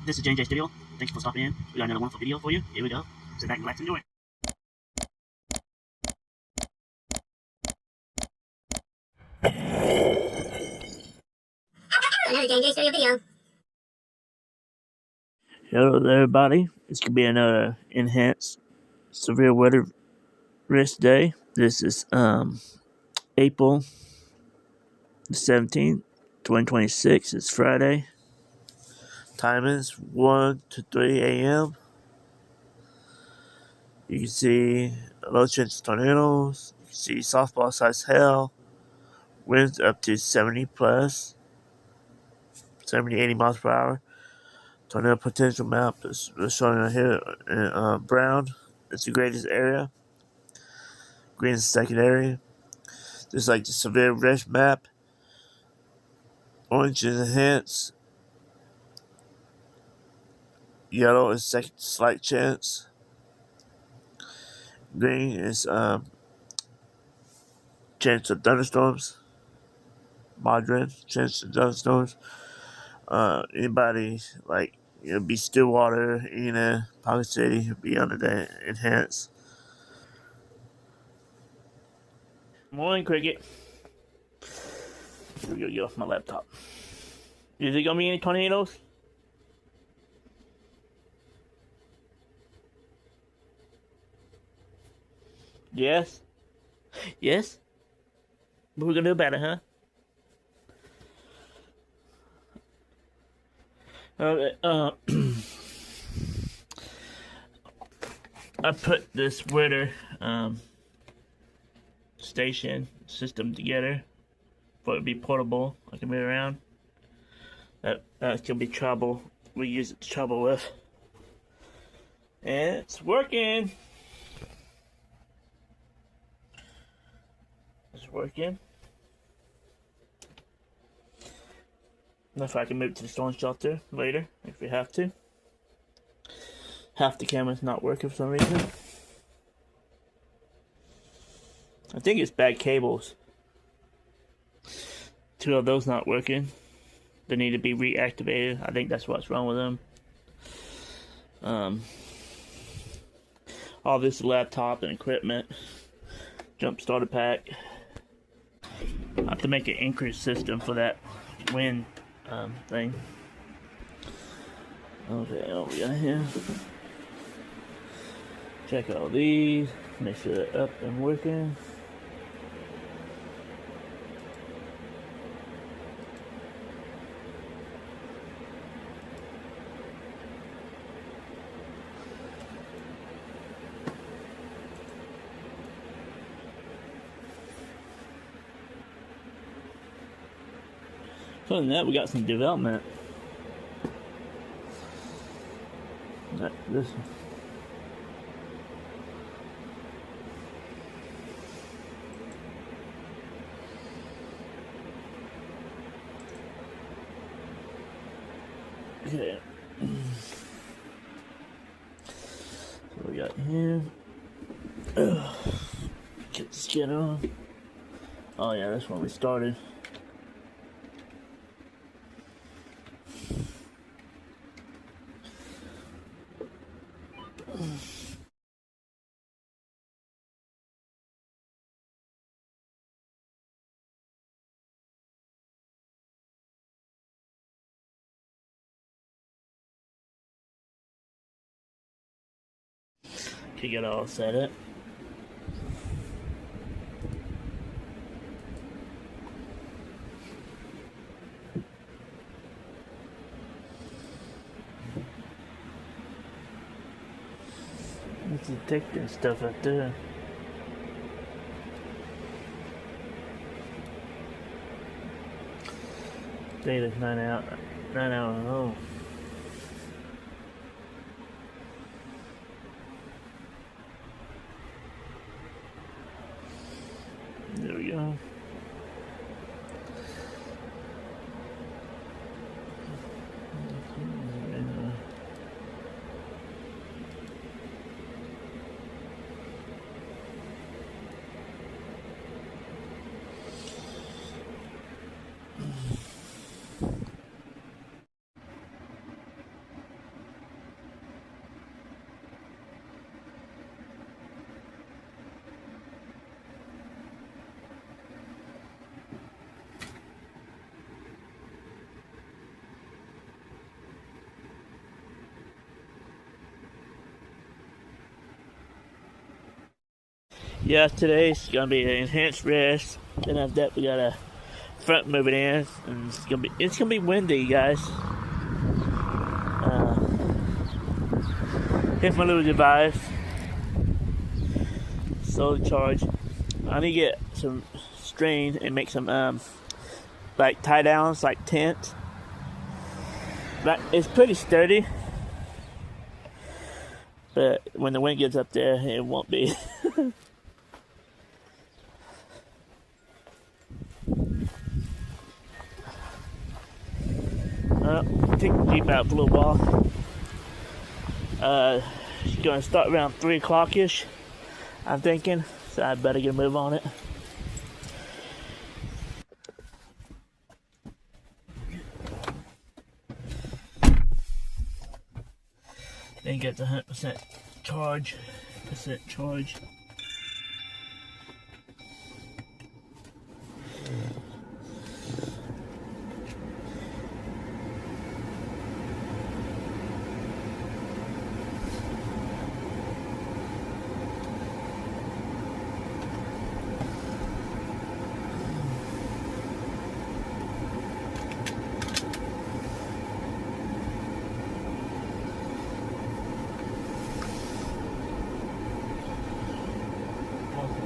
This is JJ Studio. Thanks for stopping in. We got another wonderful video for you. Here we go. Sit back, relax, and enjoy. Another JJ Studio video. Hello there, everybody. This could be another enhanced severe weather risk day. This is April the 17th, 2026. It's Friday. Time is 1 to 3 a.m. You can see low chance of tornadoes. You can see softball sized hail. Winds up to 70 plus, 70, 80 miles per hour. Tornado potential map is showing here in brown. It's the greatest area. Green is the second area. Just like the severe risk map. Orange is enhanced. Yellow is second slight chance. Green is chance of thunderstorms. Moderate chance of thunderstorms. Anybody like be Stillwater, Pocket City, be under the enhanced. Morning, Cricket. Here we go, get off my laptop. Is there gonna be any tornadoes? Yes? Yes? What are we gonna do about it, huh? I put this weather station system together for it to be portable. I can move around. That's gonna be trouble. We use it to trouble with, and it's working. It's working. If I can move to the storm shelter later, if we have to. Half the camera's not working for some reason. I think it's bad cables. 2 of those not working. They need to be reactivated. I think that's what's wrong with them. All this laptop and equipment. Jump starter pack. I have to make an anchor system for that wind thing. Okay, what we got here? Check all these. Make sure they're up and working. Other than that, we got some development. This one. Okay. So we got here. Get the skin on. Oh yeah, that's when we started. To get all set up. It's detecting stuff up there. Data's 9 out and oh. There we go. Yeah, today's gonna be an enhanced rest. Then after that, we got a front moving in, and it's gonna be windy, guys. Here's my little device, solar charge. I need to get some string and make some like tie downs, like tent. But it's pretty sturdy. But when the wind gets up there, it won't be. Take the Jeep out for a little while. It's gonna start around 3 o'clock-ish, I'm thinking. So I better get a move on it. Then get the 100% charge.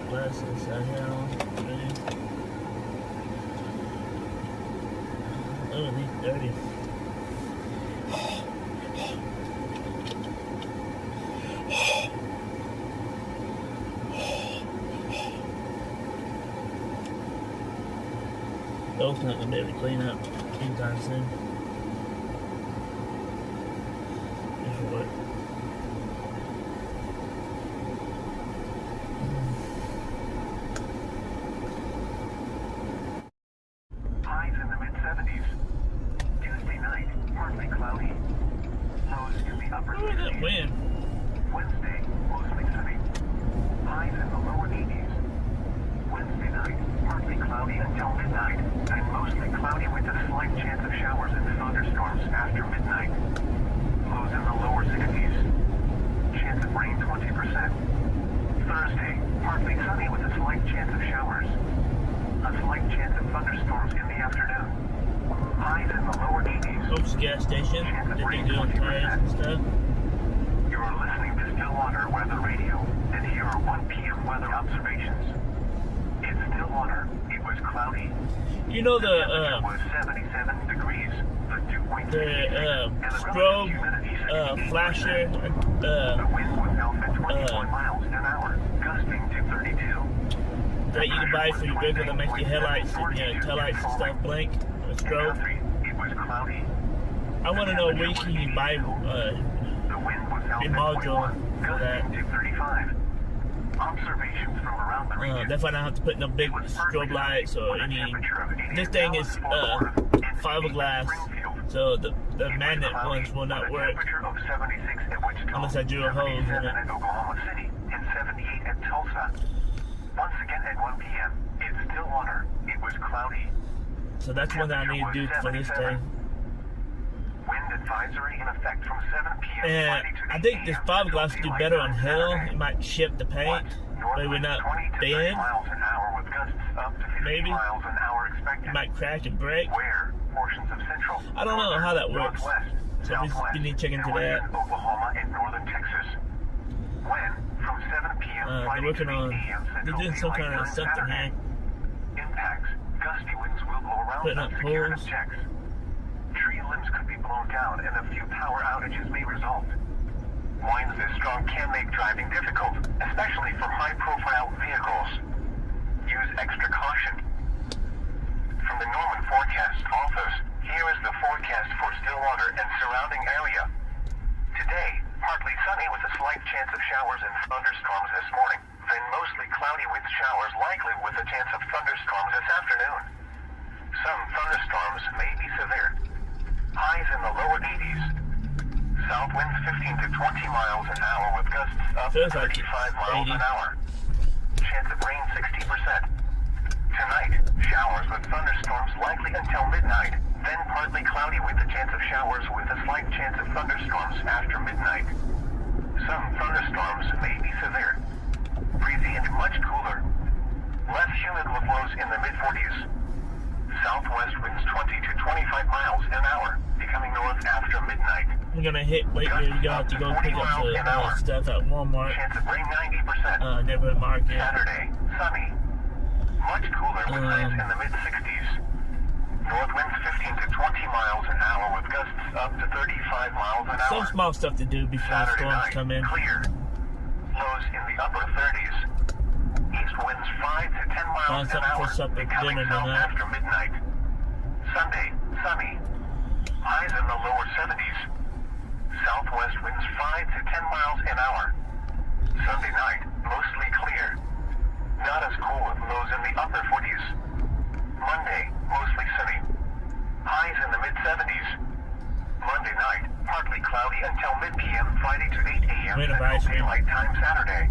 Glasses I have. Oh, these dirty. Those not gonna be able to clean up anytime soon. This will work. Highs in the mid-70s. Tuesday night, partly cloudy. Lows in the upper 60s. Wind. Wednesday, mostly sunny. Highs in the lower 80s. Wednesday night, partly cloudy until midnight, and mostly cloudy with a slight chance of showers and thunderstorms after midnight. Lows in the lower 60s. Chance of rain 20%. Thursday, partly sunny with a slight chance of showers. A slight chance of thunderstorms in the afternoon. Highs in the lower 80s. Oops, gas station. They can do on tires and stuff. You're listening to Stillwater Weather Radio, and here are 1 p.m. weather observations. In Stillwater, it was cloudy. You know The temperature was 77 degrees. The dew point 66, and the strobe relative humidity 68%. flasher The wind was held at 21 miles an hour, gusting to 32. that you can buy for your vehicle that makes your headlights and your taillights and stuff blink. A strobe. It was cloudy. I want to know where can you buy The wind was held a at module 21, for that. gusting to 35. Observations from around the region. That's why I don't have to put no big strobe lights or any. This thing is fiberglass, so the magnet ones will not work unless I drill holes in it. Oklahoma City and 78 at Tulsa. Once again at 1 p.m. in Stillwater, it was cloudy. So that's one that I need to do for this thing. Wind advisory in effect from 7 p.m. And I think this fiberglass would do better on hill. It might chip the paint, but it would not bend. Maybe. It might crack and break. I don't know how that works. So we need to check into that. Oklahoma and northern Texas. When from 7 p.m. They're working on. They're doing some kind of something here. Impacts. Gusty winds will blow around Putting up security poles. checks. Tree limbs could be blown down and a few power outages may result. Winds this strong can make driving difficult, especially for high-profile vehicles. Use extra caution. From the Norman Forecast Office, here is the forecast for Stillwater and surrounding area. Today, partly sunny with a slight chance of showers and thunderstorms this morning, then mostly cloudy with showers likely with a chance of thunderstorms this afternoon. Some thunderstorms may be severe. Highs in the lower 80s. South winds 15 to 20 miles an hour with gusts up to 35 miles an hour. Chance of rain 60%. Tonight, showers with thunderstorms likely until midnight, then partly cloudy with a chance of showers with a slight chance of thunderstorms after midnight. Some thunderstorms may be severe. Breezy and much cooler. Less humid with lows in the mid-40s. Southwest winds 20 to 25 miles an hour, becoming north after midnight. I'm gonna hit. Wait, you're gonna have to go pick up the stuff at Walmart. Chance of rain 90%. Neighborhood market. Saturday, sunny. Much cooler with highs in the mid-60s. North winds 15 to 20 miles an hour with gusts up to 35 miles an hour. Some small stuff to do before the Saturday storms night, come in. clear. Lows in the upper 30s. East winds 5 to 10 miles an hour, becoming south after midnight. Sunday, sunny. Highs in the lower 70s. Southwest winds 5 to 10 miles an hour. Sunday night, mostly clear. Not as cool with lows in the upper 40s. Monday, mostly sunny. Highs in the mid-70s. Monday night, partly cloudy until mid-p.m. Friday to 8 a.m. Central Daylight Time Saturday.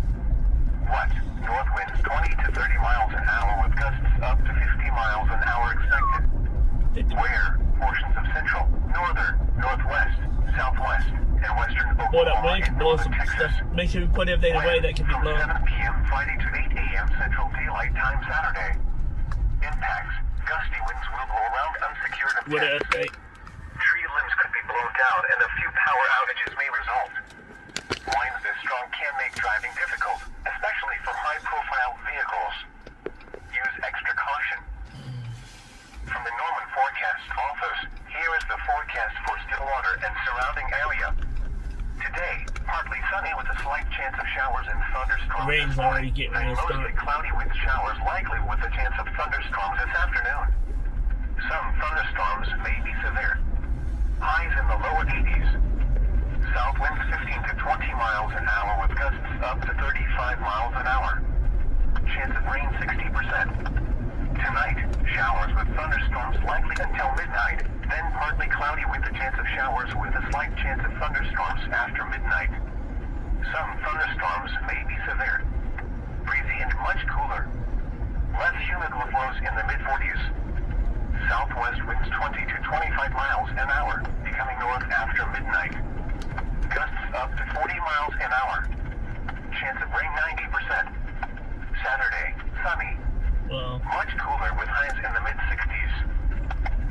What? North winds 20 to 30 miles an hour with gusts up to 50 miles an hour expected. Where? Portions of central, northern, northwest, southwest, and western Oklahoma and northern Texas. Make sure we put everything away that can be blown. From 7 p.m. Friday to 8 a.m. Central Daylight Time Saturday. Impacts. Gusty winds will blow around unsecured objects. Tree limbs could be blown down and a few power outages may result. Winds this strong can make driving difficult, especially for high-profile vehicles. Use extra caution. From the Norman Forecast Office, here is the forecast for Stillwater and surrounding area. Today, partly sunny with a slight chance of showers and thunderstorms. Rain's already getting ready to start. Mostly cloudy with showers likely with a chance of thunderstorms this afternoon. Some thunderstorms may be severe. Highs in the lower 80s. South winds 15 to 20 miles an hour with gusts up to 35 miles an hour. Chance of rain 60%. Tonight, showers with thunderstorms likely until midnight, then partly cloudy with a chance of showers with a slight chance of thunderstorms after midnight. Some thunderstorms may be severe. Breezy and much cooler. Less humid with lows in the mid-40s. Southwest winds 20 to 25 miles an hour, becoming north after midnight. Gusts up to 40 miles an hour. Chance of rain 90%. Saturday, sunny. Much cooler with highs in the mid-60s.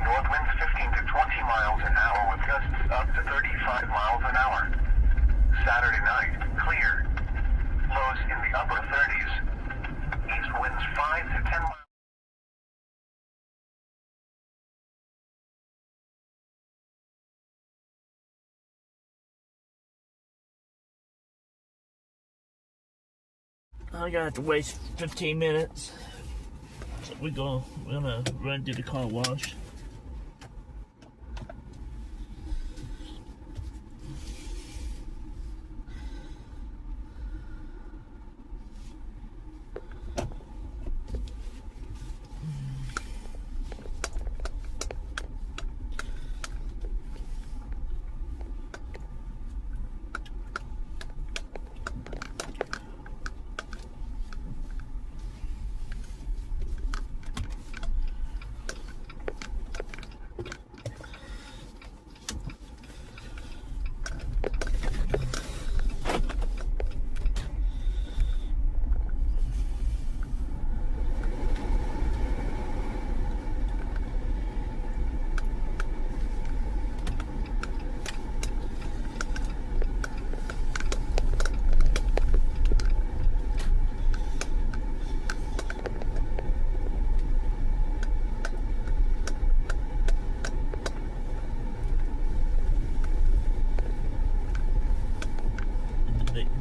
North winds 15 to 20 miles an hour with gusts up to 35 miles an hour. Saturday night, clear. Lows in the upper 30s. East winds 5 to 10 miles. I'm gonna have to waste 15 minutes. So we're gonna run to the car wash.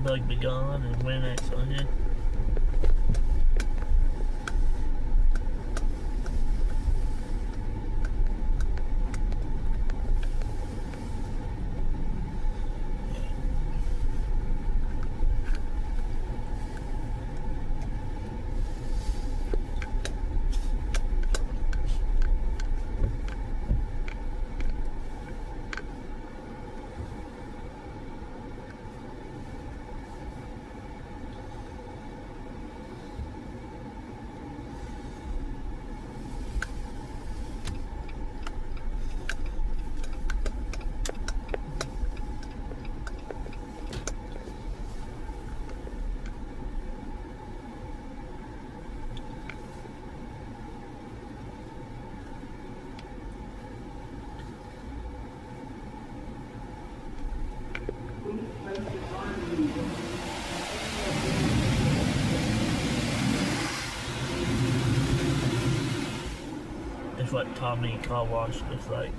Bug be gone and Winx on here. is what Tommy car wash looks like.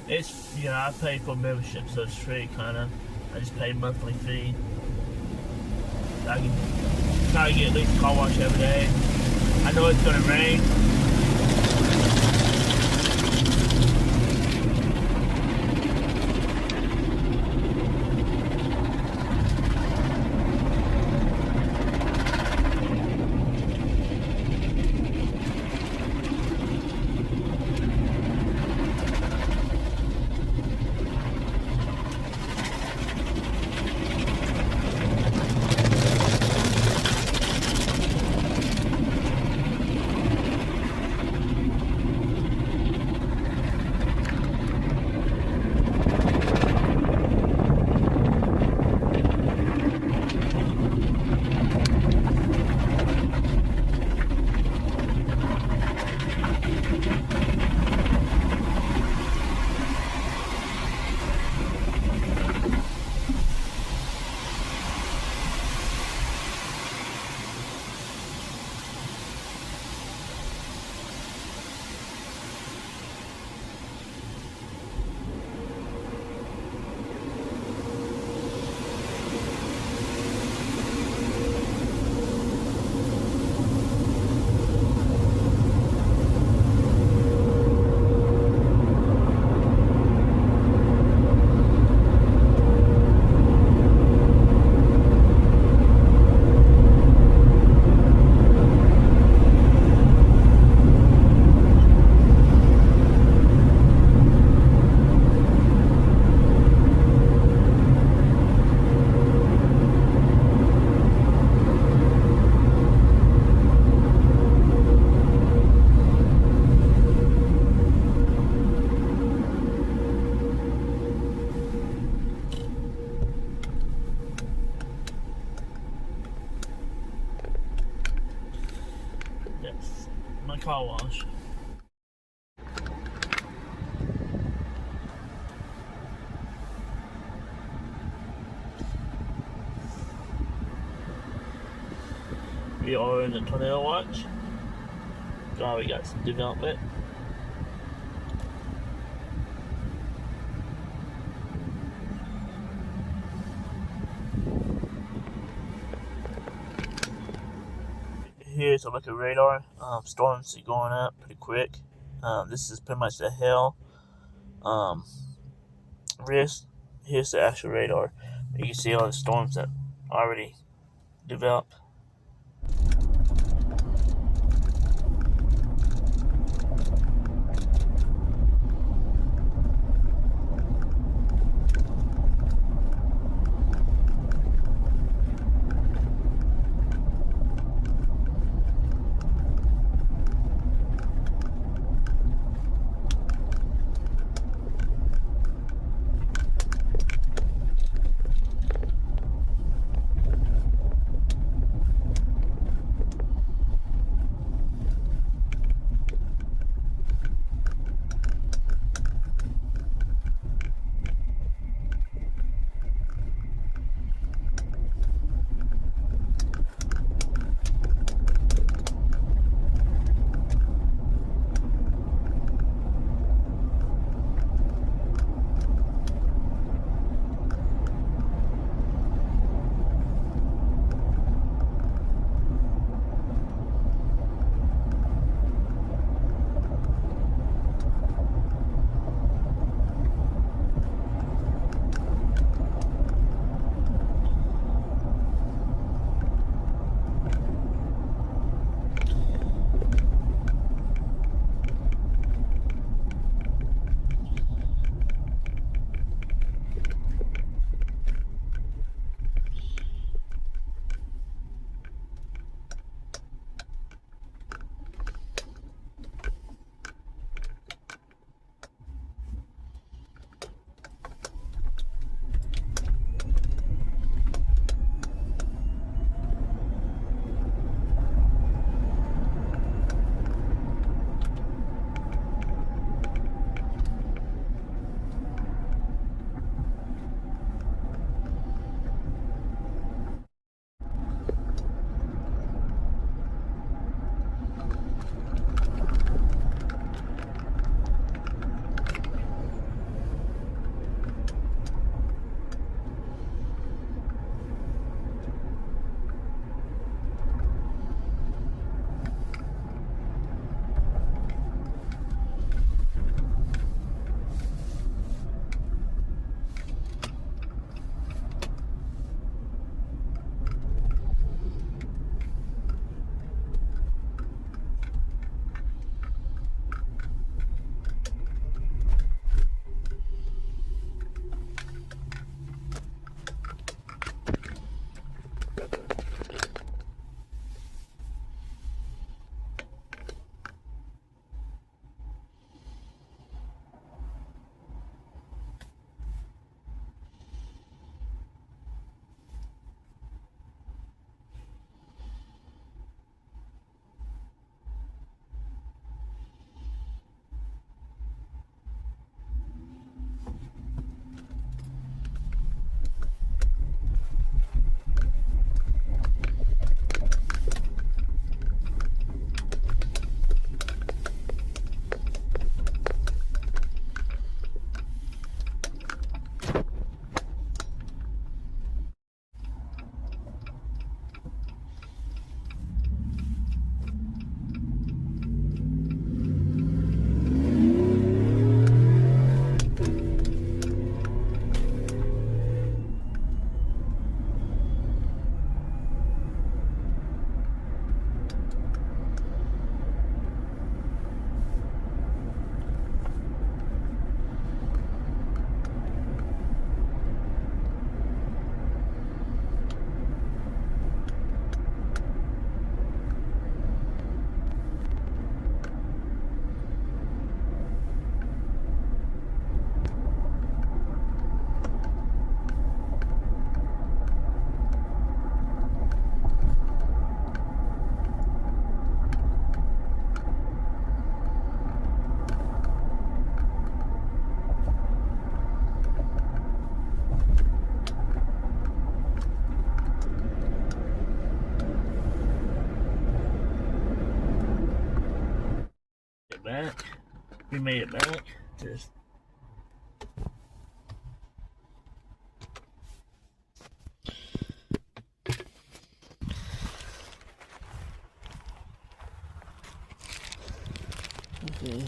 It's, you know, I pay for membership, so it's free, kind of. I just pay a monthly fee. I can try to get at least a car wash every day. I know it's gonna rain. Yes, my car wash. We are in the tornado watch. God, we got some development. Here's a look at radar. Storms are going up pretty quick. This is pretty much the hell risk. Here's the actual radar. You can see all the storms that already developed. it back. We made it back. Just okay.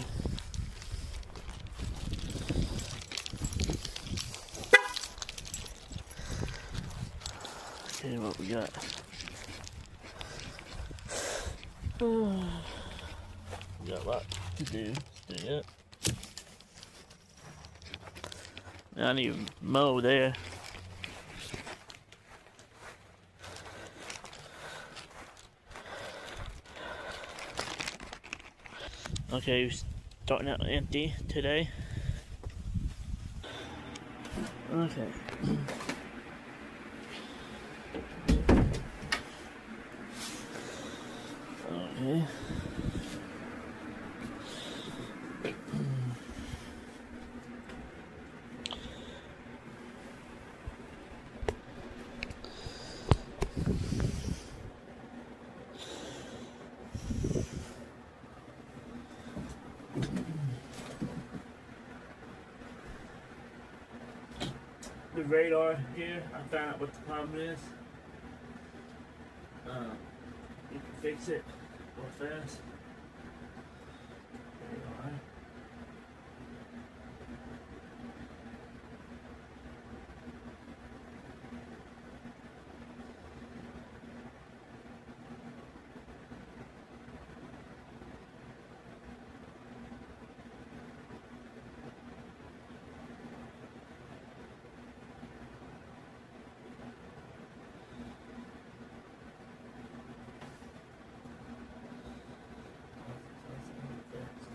Okay, what we got? We got a lot to do. Stay up. I need to mow there. Okay, starting out empty today. Okay. Okay. The radar here, I found out what the problem is. You can fix it real fast. Radar.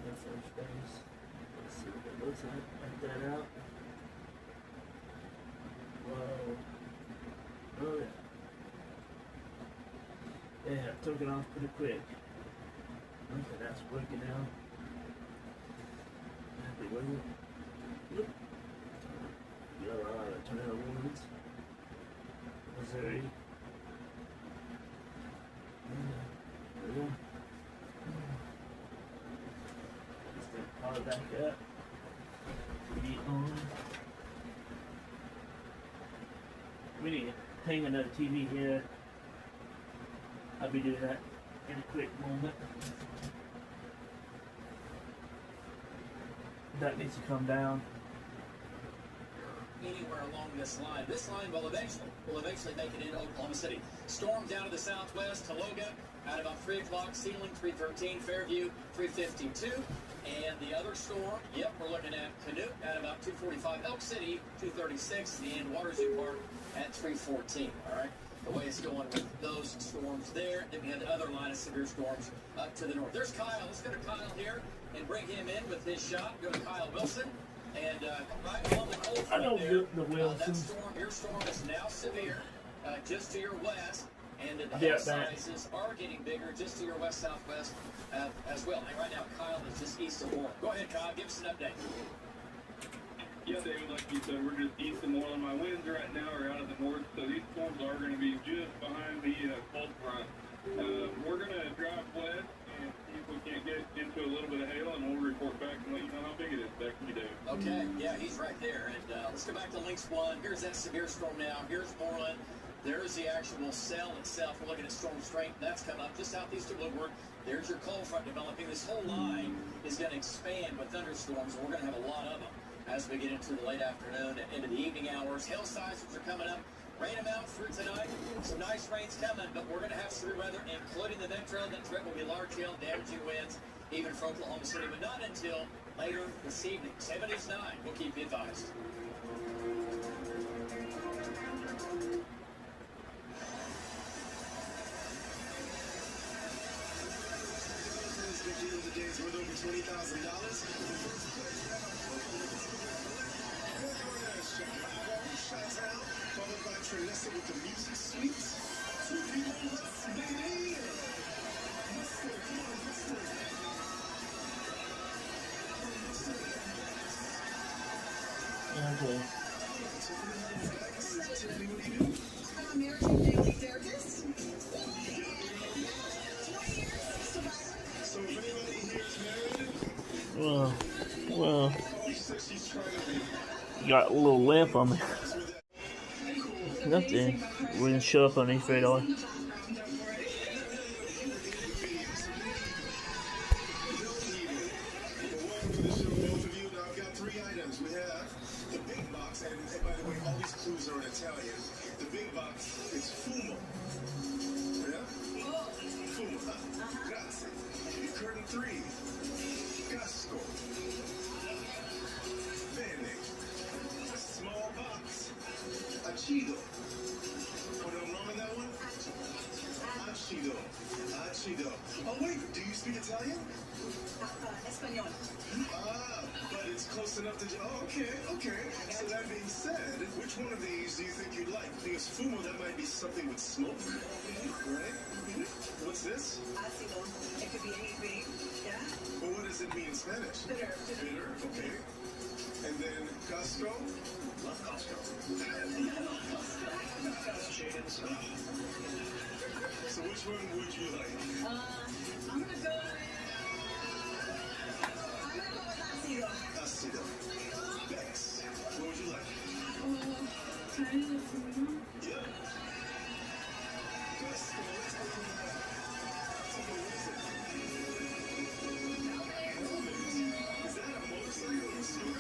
First base. Let's see what it looks like. Write that out. Whoa. Oh yeah. Yeah, it took it off pretty quick. Okay, that's working out. Happy with it. Yep. Got a lot of tornado warnings. Missouri. There we go. Power back up. TV on. We need to hang another TV here. I'll be doing that in a quick moment. That needs to come down. Anywhere along this line. This line will eventually make it into Oklahoma City. Storm down to the southwest, L.N.C.O.W.A.F at about 3 o'clock, Ceiling 313, Fairview 352. And the other storm, yep, we're looking at L.N.C.O.W.A.F at about 245, Elk City 236, and Watersview Park at 314. All right, the way it's going with those storms there. Then we have the other line of severe storms up to the north. There's Kyle. Let's go to Kyle here and bring him in with his shot. Go to Kyle Wilson. And right on the cold front I know there, the Wilsons. your storm is now severe, just to your west, and the Yeah, hail sizes are getting bigger just to your west-southwest as well. And right now, Kyle is just east of Moreland. Go ahead, Kyle, give us an update. Yeah, David, like you said, we're just east of Moreland. My winds right now are out of the north, so these storms are going to be just behind the cold front. We're going to drive west and see if we can't get into a little bit of hail, and we'll report back and let you know how big it is. Back to you, David. Okay, yeah, he's right there. And let's go back to L.N.C.O.W.A.F. Here's that severe storm now. Here's Moreland. There's the actual cell itself. We're looking at storm strength. That's come up just southeast of Woodward. There's your cold front developing. This whole line is going to expand with thunderstorms, and we're going to have a lot of them as we get into the late afternoon and into the evening hours. Hail sizes are coming up. Rain amount through tonight. Some nice rain's coming, but we're going to have severe weather, including the metro. That threat will be large hail, damaging winds, even for Oklahoma City, but not until later this evening. 70s 9. We'll keep you advised. Worth over $20,000. Chi-Town, followed by Trelissa with the music suites. Two people plus, baby. Okay. American Daily Therapist. 20 years, survivor. So if anybody here is married, Well, got a little lamp on me. Nothing. We're gonna show up on these radar. And by the way, all these clues are in Italian. The big box is fumo. Yeah? Fumo. Grazie. Curtain 3. Casco. Bene. Small box. Acido. Put a name in that one? Acido. Acido. Oh, wait. Do you speak Italian? Espanol. But it's close enough to... Oh, okay. So that being said, which one of these do you think you'd like? Because fumo, that might be something with smoke, right? What's this? Ácido. It could be anything. Yeah? Well, what does it mean in Spanish? Bitter. Bitter, okay. And then Costco? Love Costco. So which one would you like? I'm gonna go with ácido. Ácido. Bex, what would you like? Yeah. Costco, let's open it up. What is it? Is that a motorcycle or a scooter?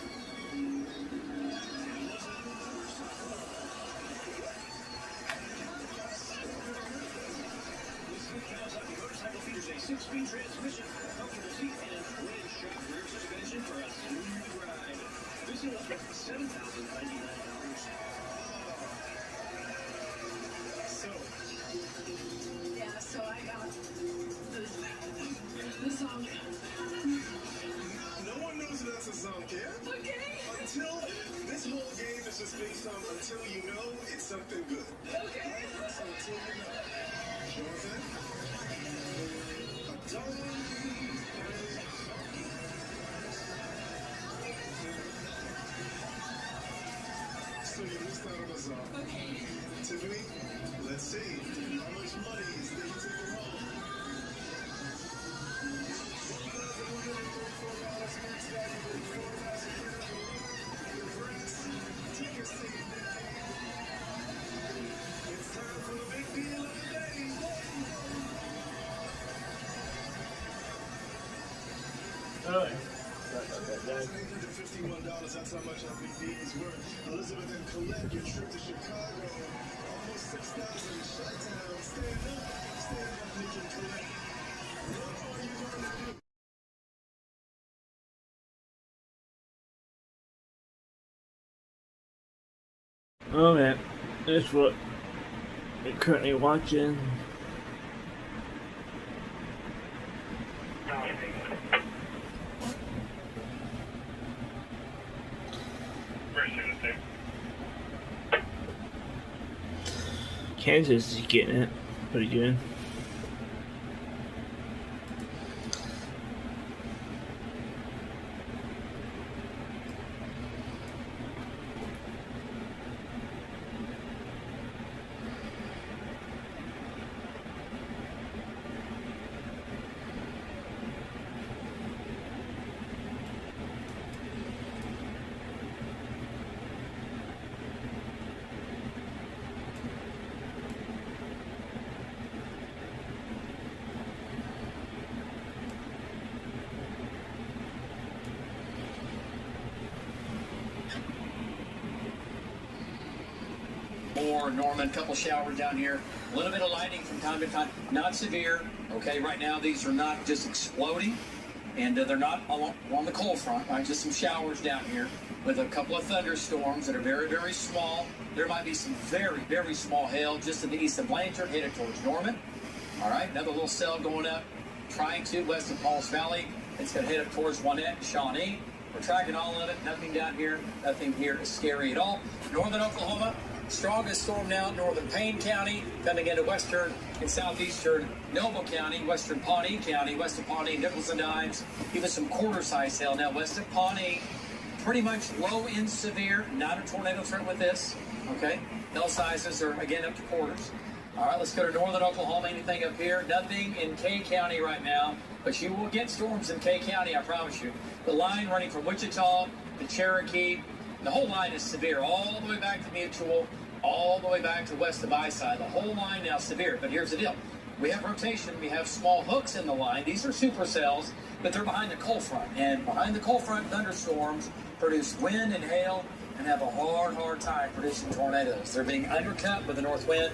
Motorcycle features a 6-speed transmission, comfortable seat, and twin-shock rear suspension for a smooth ride. This is $7,099. So I got the song. No one knows that's a song, yeah? Okay. Until this whole game is just based on until you know it's something good. Okay. So until you know. You know what I'm saying? So you missed out on a song. Okay. Tiffany, let's see. How much money is there to take home? Take a seat. It's time for the big deal of the day. Alright. $1,851, that's how much our big deal is worth. Elizabeth and Colette, your trip to Chicago. Almost 6,000 Chi-Town. Stand up, Nick and Colette. What are you going to do? Alright. That's what you're currently watching. Kansas is getting it pretty good. Or Norman, couple showers down here. A little bit of lightning from time to time. Not severe. Okay, right now these are not just exploding, and they're not along the cold front. Right, just some showers down here with a couple of thunderstorms that are very, very small. There might be some very, very small hail just to the east of Blanchard, headed towards Norman. All right, another little cell going up, trying to west of Pauls Valley. It's going to head up towards Wanette, Shawnee. We're tracking all of it. Nothing down here. Nothing here is scary at all. Northern Oklahoma. Strongest storm now, northern Payne County, coming into western and southeastern Noble County, western Pawnee County, west of Pawnee, Nichols and Dimes, even some quarter-size hail now west of Pawnee. Pretty much low and severe, not a tornado threat with this, okay? Hail sizes are, again, up to quarters. All right, let's go to northern Oklahoma. Anything up here? Nothing in K County right now, but you will get storms in K County, I promise you. The line running from Wichita to Cherokee, the whole line is severe, all the way back to Mutual, all the way back to west of I-side. The whole line now severe, but here's the deal. We have rotation. We have small hooks in the line. These are supercells, but they're behind the cold front. And behind the cold front, thunderstorms produce wind and hail and have a hard time producing tornadoes. They're being undercut with the north wind,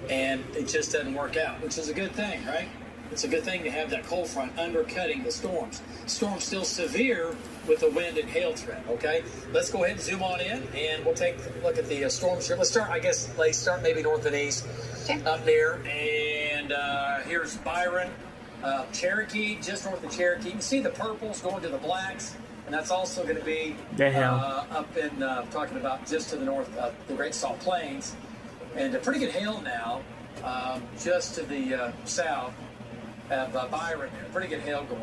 and it just doesn't work out, which is a good thing, right? It's a good thing to have that cold front undercutting the storms. Storms still severe with the wind and hail threat, okay? Let's go ahead and zoom on in, and we'll take a look at the storms here. Let's start, I guess, let's start maybe north and east up there. And here's Byron, Cherokee, just north of Cherokee. You can see the purples going to the blacks, and that's also going to be up in, talking about just to the north of the Great Salt Plains. And a pretty good hail now, just to the south of Byron there. Pretty good hail going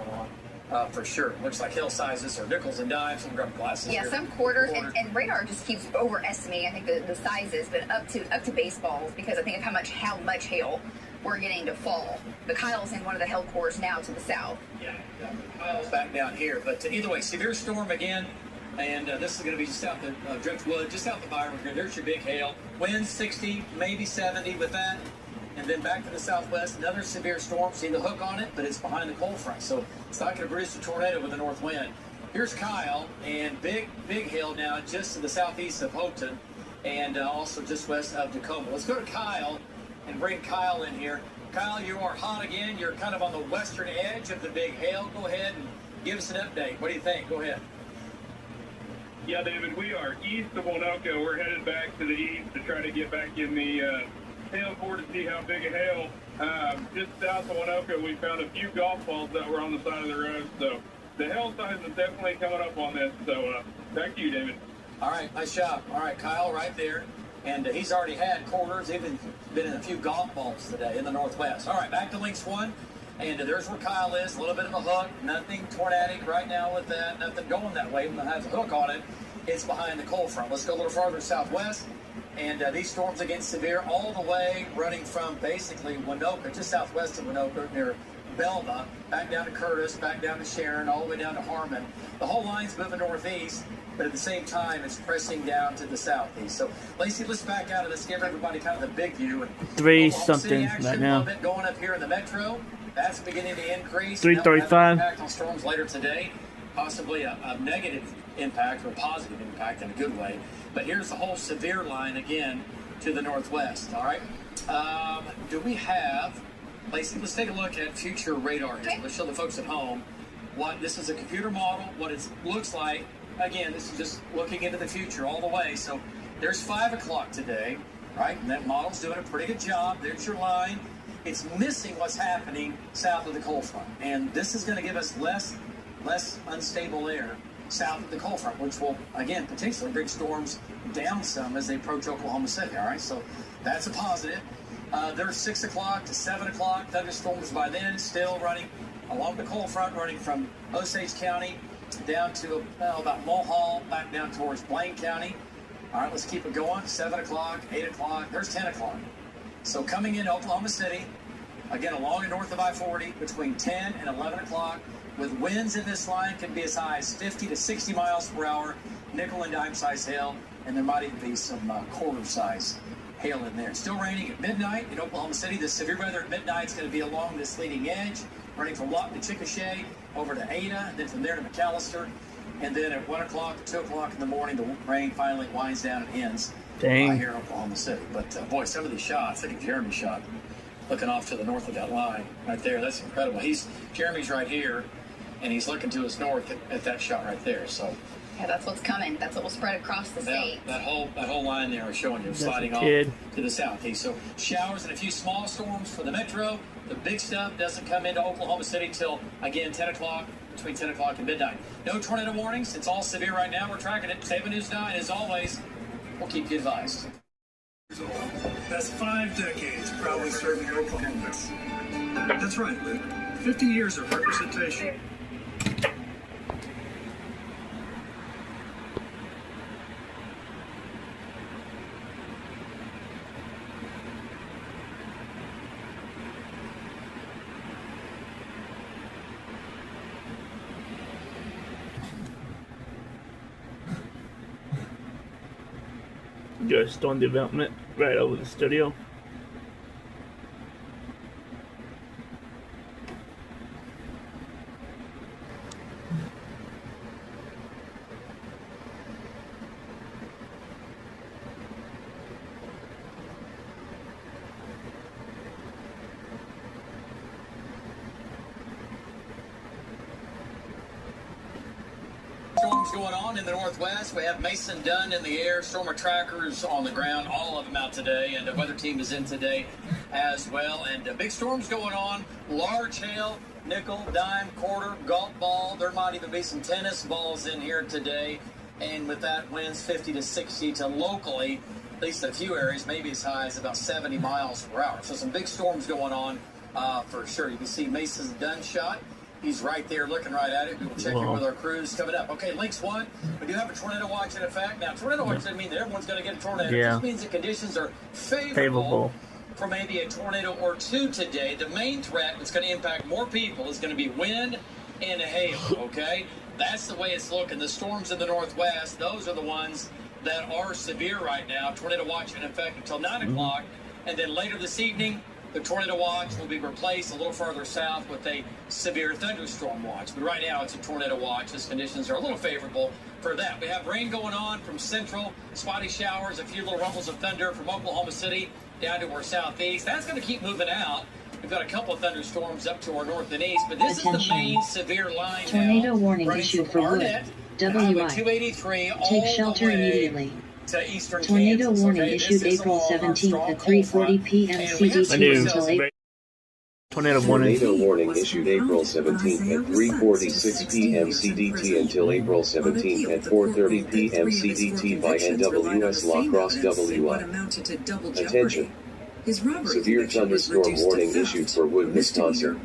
on, for sure. Looks like hail sizes are nickels and dimes. I'm grabbing glasses Yeah, here. some quarters, and radar just keeps overestimating, I think, the sizes, but up to baseballs, because I think of how much hail we're getting to fall. But Kyle's in one of the hail cores now to the south. Yeah, Kyle's back down here. But either way, severe storm again. And this is going to be just south of Driftwood, just south of Byron. There's your big hail. Winds 60, maybe 70 with that. And then back to the southwest, another severe storm. See the hook on it, but it's behind the cold front. So it's not going to produce a tornado with the north wind. Here's Kyle, and big hail now just to the southeast of Houghton, and also just west of Tacoma. Let's go to Kyle and bring Kyle in here. Kyle, you are hot again. You're kind of on the western edge of the big hail. Go ahead and give us an update. What do you think? Go ahead. Yeah, David, we are east of Winoka. We're headed back to the east to try to get back in the hail core to see how big a hail. Just south of Winoka, we found a few golf balls that were on the side of the road. So the hail size is definitely coming up on this. So back to you, David. All right, nice job. All right, Kyle right there. And he's already had quarters, even been in a few golf balls today in the northwest. All right, back to Links 1. And there's where Kyle is, a little bit of a hook. Nothing tornadic right now with that. Nothing going that way. When it has a hook on it, it's behind the cold front. Let's go a little farther southwest. And these storms again severe all the way running from basically Winoka, just southwest of Winoka, near Belva, back down to Curtis, back down to Sharon, all the way down to Harmon. The whole line's moving northeast, but at the same time, it's pressing down to the southeast. So, Lacey, let's back out and let's give everybody kind of the big view. And 3-something right now. A little bit going up here in the metro. That's beginning to increase. 335. Impact on storms later today. Possibly a negative impact or a positive impact in a good way. But here's the whole severe line again to the northwest. All right. Do we have, Lacey, let's take a look at future radar here. Let's show the folks at home what this is a computer model, what it looks like. Again, this is just looking into the future all the way. So there's 5 o'clock today, right? And that model's doing a pretty good job. There's your line. It's missing what's happening south of the cold front. And this is going to give us less unstable air south of the cold front, which will, again, potentially bring storms down some as they approach Oklahoma City, all right? So that's a positive. There's 6 o'clock to 7 o'clock. Thunderstorms by then still running along the cold front, running from Osage County down to about Mulhall, back down towards Blaine County. All right, let's keep it going. 7 o'clock, 8 o'clock. There's 10 o'clock. So coming into Oklahoma City, again, along and north of I-40, between 10 and 11 o'clock, with winds in this line can be as high as 50 to 60 miles per hour, nickel and dime size hail, and there might even be some quarter size hail in there. Still raining at midnight in Oklahoma City. The severe weather at midnight is going to be along this leading edge, running from Lawton to Chickasha over to Ada, and then from there to McAllister. And then at 1 o'clock to 2 o'clock in the morning, the rain finally winds down and ends here in Oklahoma City. But, boy, some of these shots, look at Jeremy's shot, looking off to the north of that line right there. That's incredible. Jeremy's right here, and he's looking to his north at that shot right there. So Yeah, that's what's coming. That's what will spread across the state. That whole line there is showing you sliding off to the southeast. So showers and a few small storms for the metro. The big stuff doesn't come into Oklahoma City till, again, 10 o'clock, between 10 o'clock and midnight. No tornado warnings. It's all severe right now. We're tracking it. 7 News 9, as always, we'll keep you advised. That's 5 decades proudly serving Oklahomans. That's right, Luke. 50 years of representation. Got storm development right over the studio. Storms going on in the northwest. We have Mason Dunn in the air, storm trackers on the ground, all of them out today, and the weather team is in today as well. And big storms going on, large hail, nickel, dime, quarter, golf ball. There might even be some tennis balls in here today. And with that, winds 50 to 60 to locally, at least a few areas, maybe as high as about 70 miles per hour. So some big storms going on for sure. You can see Mason Dunn shot. He's right there looking right at it. We will check in with our crews coming up. Okay, Links 1, we do have a tornado watch in effect. Now, tornado watch doesn't mean that everyone's going to get a tornado. Yeah. It just means the conditions are favorable for maybe a tornado or two today. The main threat that's going to impact more people is going to be wind and hail, okay? That's the way it's looking. The storms in the northwest, those are the ones that are severe right now. Tornado watch in effect until 9 o'clock. And then later this evening, the tornado watch will be replaced a little further south with a severe thunderstorm watch. But right now, it's a tornado watch. As conditions are a little favorable for that. We have rain going on from central, spotty showers, a few little rumbles of thunder from Oklahoma City down to our southeast. That's going to keep moving out. We've got a couple of thunderstorms up to our north and east, but this is the main severe line Tornado now. warning Running issued from for Wood. Arnett, W.I. 283 Take all shelter the way immediately. to eastern Tornado Kansas. warning Okay, issued this is April along our 17th strong at cold front. 3:40 p.m. And we have CDT some until cells- Tornado warning. Tornado warning issued April 17th at 3:46 p.m. CDT until April 17th at 4:30 p.m. CDT by N.W.S. Attention. Severe thunderstorm warning issued for Wood, Wisconsin.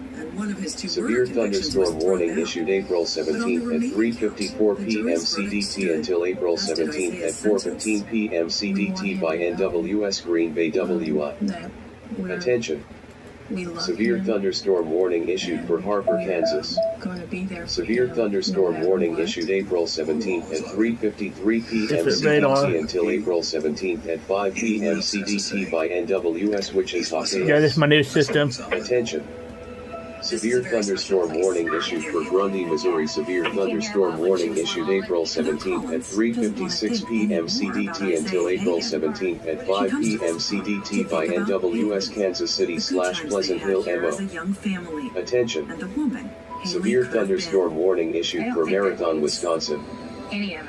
Severe thunderstorm warning issued April 17th at 3:54 p.m. CDT until April 17th at 4:15 p.m. CDT by N.W.S. Green Bay WI. Attention. Severe thunderstorm warning issued for Harper, Kansas. Severe thunderstorm warning issued April 17th at 3:53 p.m. CDT until April 17th at 5 p.m. CDT by N.W.S. Wichita. Yeah, this is my new system. Attention. Severe thunderstorm warning issued for Grundy, Missouri. Severe thunderstorm warning issued April 17th at 3:56 p.m. CDT until April 17th at 5 p.m. CDT by N.W.S. Kansas City / Pleasant Hill MO. Attention. Severe thunderstorm warning issued for Marathon, Wisconsin.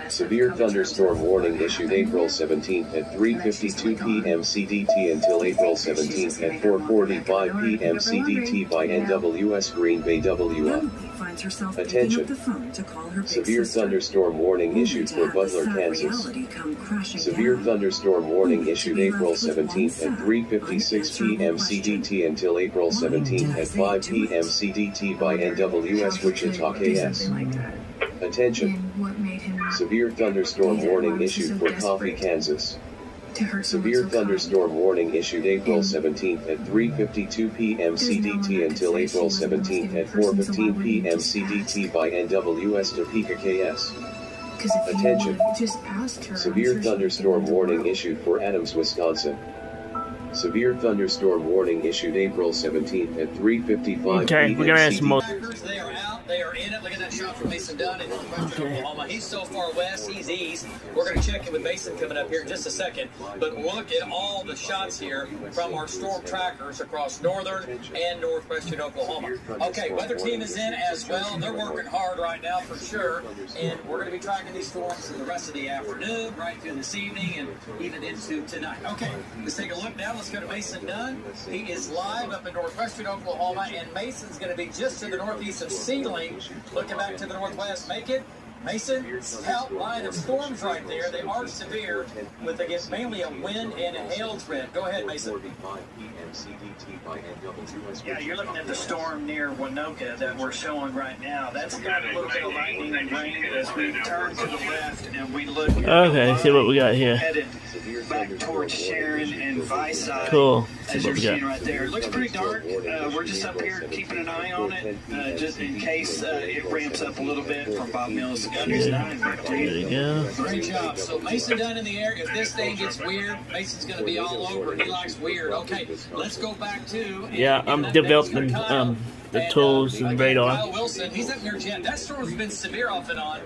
Severe thunderstorm warning issued April 17th at 3:52 p.m. CDT until April 17th at 4:45 p.m. CDT by N.W.S. Green Bay WI. Attention. Severe thunderstorm warning issued for Butler, Kansas. Severe thunderstorm warning issued April 17th at 3:56 p.m. CDT until April 17th at 5 p.m. CDT by N.W.S. Wichita KS. Attention. Severe thunderstorm warning issued for Coffee, Kansas. Severe thunderstorm warning issued April 17th at 3:52 p.m. CDT until April 17th at 4:15 p.m. CDT by N.W.S. Topeka KS. Attention. Severe thunderstorm warning issued for Adams, Wisconsin. Severe thunderstorm warning issued April 17th at 3:55 Okay, p.m. we're gonna add some more. They are out. They are in it. Look at that shot from Mason Dunn in northwestern Oklahoma. He's so far west. He's east. We're going to check in with Mason coming up here in just a second. But look at all the shots here from our storm trackers across northern and northwestern Oklahoma. Okay, weather team is in as well. They're working hard right now for sure. And we're going to be tracking these storms for the rest of the afternoon, right through this evening, and even into tonight. Okay, let's take a look now. Let's go to Mason Dunn. He is live up in northwestern Oklahoma, and Mason's going to be just to the northeast of Sealing. Looking back to the northwest, make it. Mason, scout line of storms right there. They are severe, with against mainly a wind and a hail threat. Go ahead, Mason. Yeah, you're looking at the storm near Winoka that we're showing right now. That's got a little bit of lightning and rain as we turn to the left and we look. Okay, see what we got here. Headed back towards Sharon and Vicide. Cool. As you're seeing right there. It looks pretty dark. We're just up here keeping an eye on it, just in case it ramps up a little bit from Bob Mills Mason got his nine. There you go. Great job. So Mason down in the air. If this thing gets weird, Mason's going to be all over. He likes weird. Okay, let's go back to. Yeah, I'm developing the tools and radar. Kyle Wilson, he's up near Jet. That storm's been severe off and on,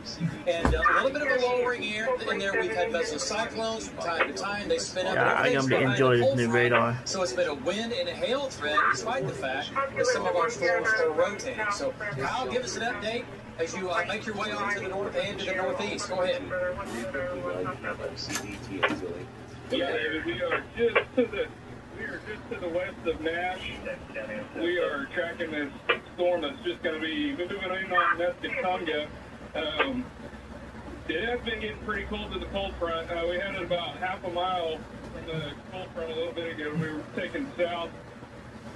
and a little bit of a lowering air in there. We've had mesocyclones from time to time. They spin up. Yeah, I'm gonna enjoy this new radar. So it's been a wind and a hail threat, despite the fact that some of our storms are rotating. So Kyle, give us an update as you make your way on to the north and to the northeast. Go ahead. Yeah, David, we are just to the west of Nash. We are tracking this storm that's just going to be moving in on L.N.C.O.W.A.F. It has been getting pretty cold to the cold front. We had it about half a mile from the cold front a little bit ago. We were taking south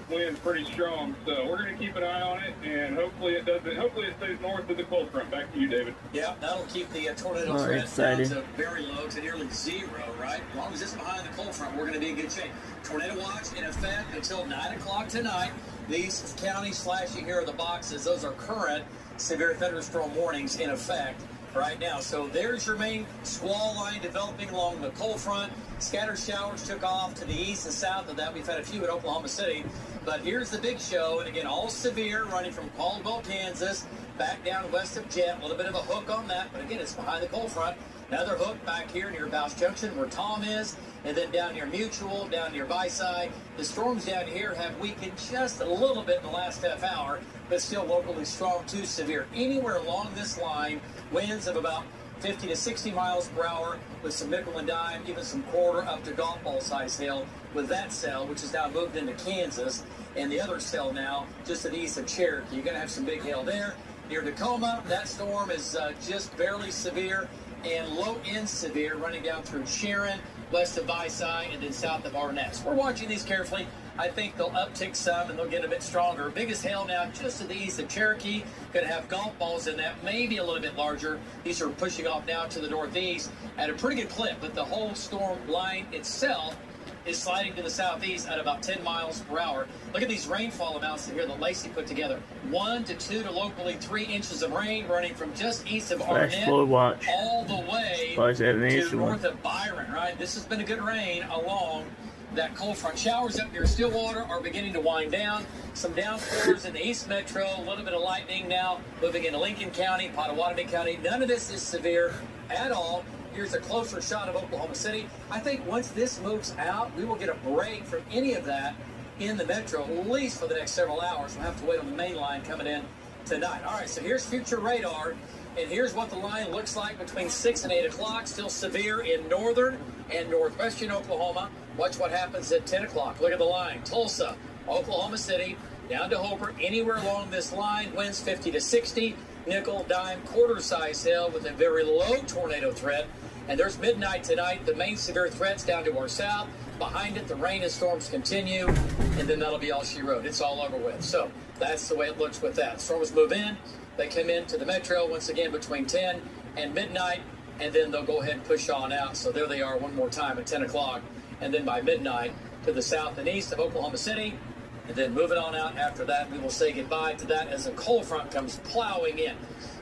winds pretty strong, so we're going to keep an eye on it, and hopefully it stays north of the cold front. Back to you, David. Yeah, that'll keep the tornado threat down to very low, to nearly zero, right? As long as it's behind the cold front, we're going to be in good shape. Tornado watch in effect until 9 o'clock tonight. These counties flashing here are the boxes. Those are current severe thunderstorm warnings in effect right now. So there's your main squall line developing along the cold front. Scattered showers took off to the east and south of that. We've had a few in Oklahoma City. But here's the big show, and again, all severe, running from Caldwell, Kansas, back down west of Jet. A little bit of a hook on that, but again, it's behind the cold front. Another hook back here near Bouse Junction, where Tom is, and then down near Mutual, down near Byside. The storms down here have weakened just a little bit in the last half hour, but still locally strong to severe. Anywhere along this line, winds of about 50 to 60 miles per hour with some nickel and dime, even some quarter up to golf ball size hail with that cell, which is now moved into Kansas, and the other cell now just to the east of Cherokee. You're going to have some big hail there. Near Tacoma, that storm is just barely severe and low end severe, running down through Sharon, west of Byside, and then south of Arnett. We're watching these carefully. I think they'll uptick some and they'll get a bit stronger. Biggest hail now just to the east of Cherokee. Going to have golf balls in that, maybe a little bit larger. These are pushing off now to the northeast at a pretty good clip, but the whole storm line itself is sliding to the southeast at about 10 miles per hour. Look at these rainfall amounts here that Lacey put together. 1 to 2 to locally 3 inches of rain running from just east of Arnett all the way to north of Byron, right? This has been a good rain along that cold front. Showers up near Stillwater are beginning to wind down. Some downpours in the East Metro, a little bit of lightning now moving into Lincoln County, Pottawatomie County. None of this is severe at all. Here's a closer shot of Oklahoma City. I think once this moves out, we will get a break from any of that in the metro, at least for the next several hours. We'll have to wait on the main line coming in tonight. All right, so here's future radar, and here's what the line looks like between 6 and 8 o'clock. Still severe in northern and northwestern Oklahoma. Watch what happens at 10 o'clock. Look at the line. Tulsa, Oklahoma City, down to Hooper. Anywhere along this line, winds 50 to 60. Nickel, dime, quarter-size hail with a very low tornado threat. And there's midnight tonight. The main severe threat's down to our south. Behind it, the rain and storms continue. And then that'll be all she wrote. It's all over with. So that's the way it looks with that. Storms move in. They come into the metro once again between 10 and midnight. And then they'll go ahead and push on out. So there they are one more time at 10 o'clock. And then by midnight to the south and east of Oklahoma City. And then moving on out after that, we will say goodbye to that as a cold front comes plowing in.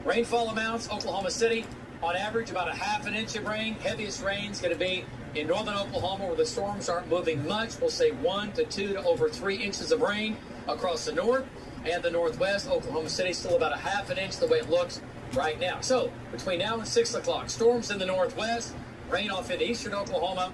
Rainfall amounts, Oklahoma City, on average about a half an inch of rain. Heaviest rain is going to be in northern Oklahoma where the storms aren't moving much. We'll say 1 to 2 to over 3 inches of rain across the north and the northwest. Oklahoma City still about a half an inch the way it looks right now. So between now and 6 o'clock, storms in the northwest, rain off into eastern Oklahoma.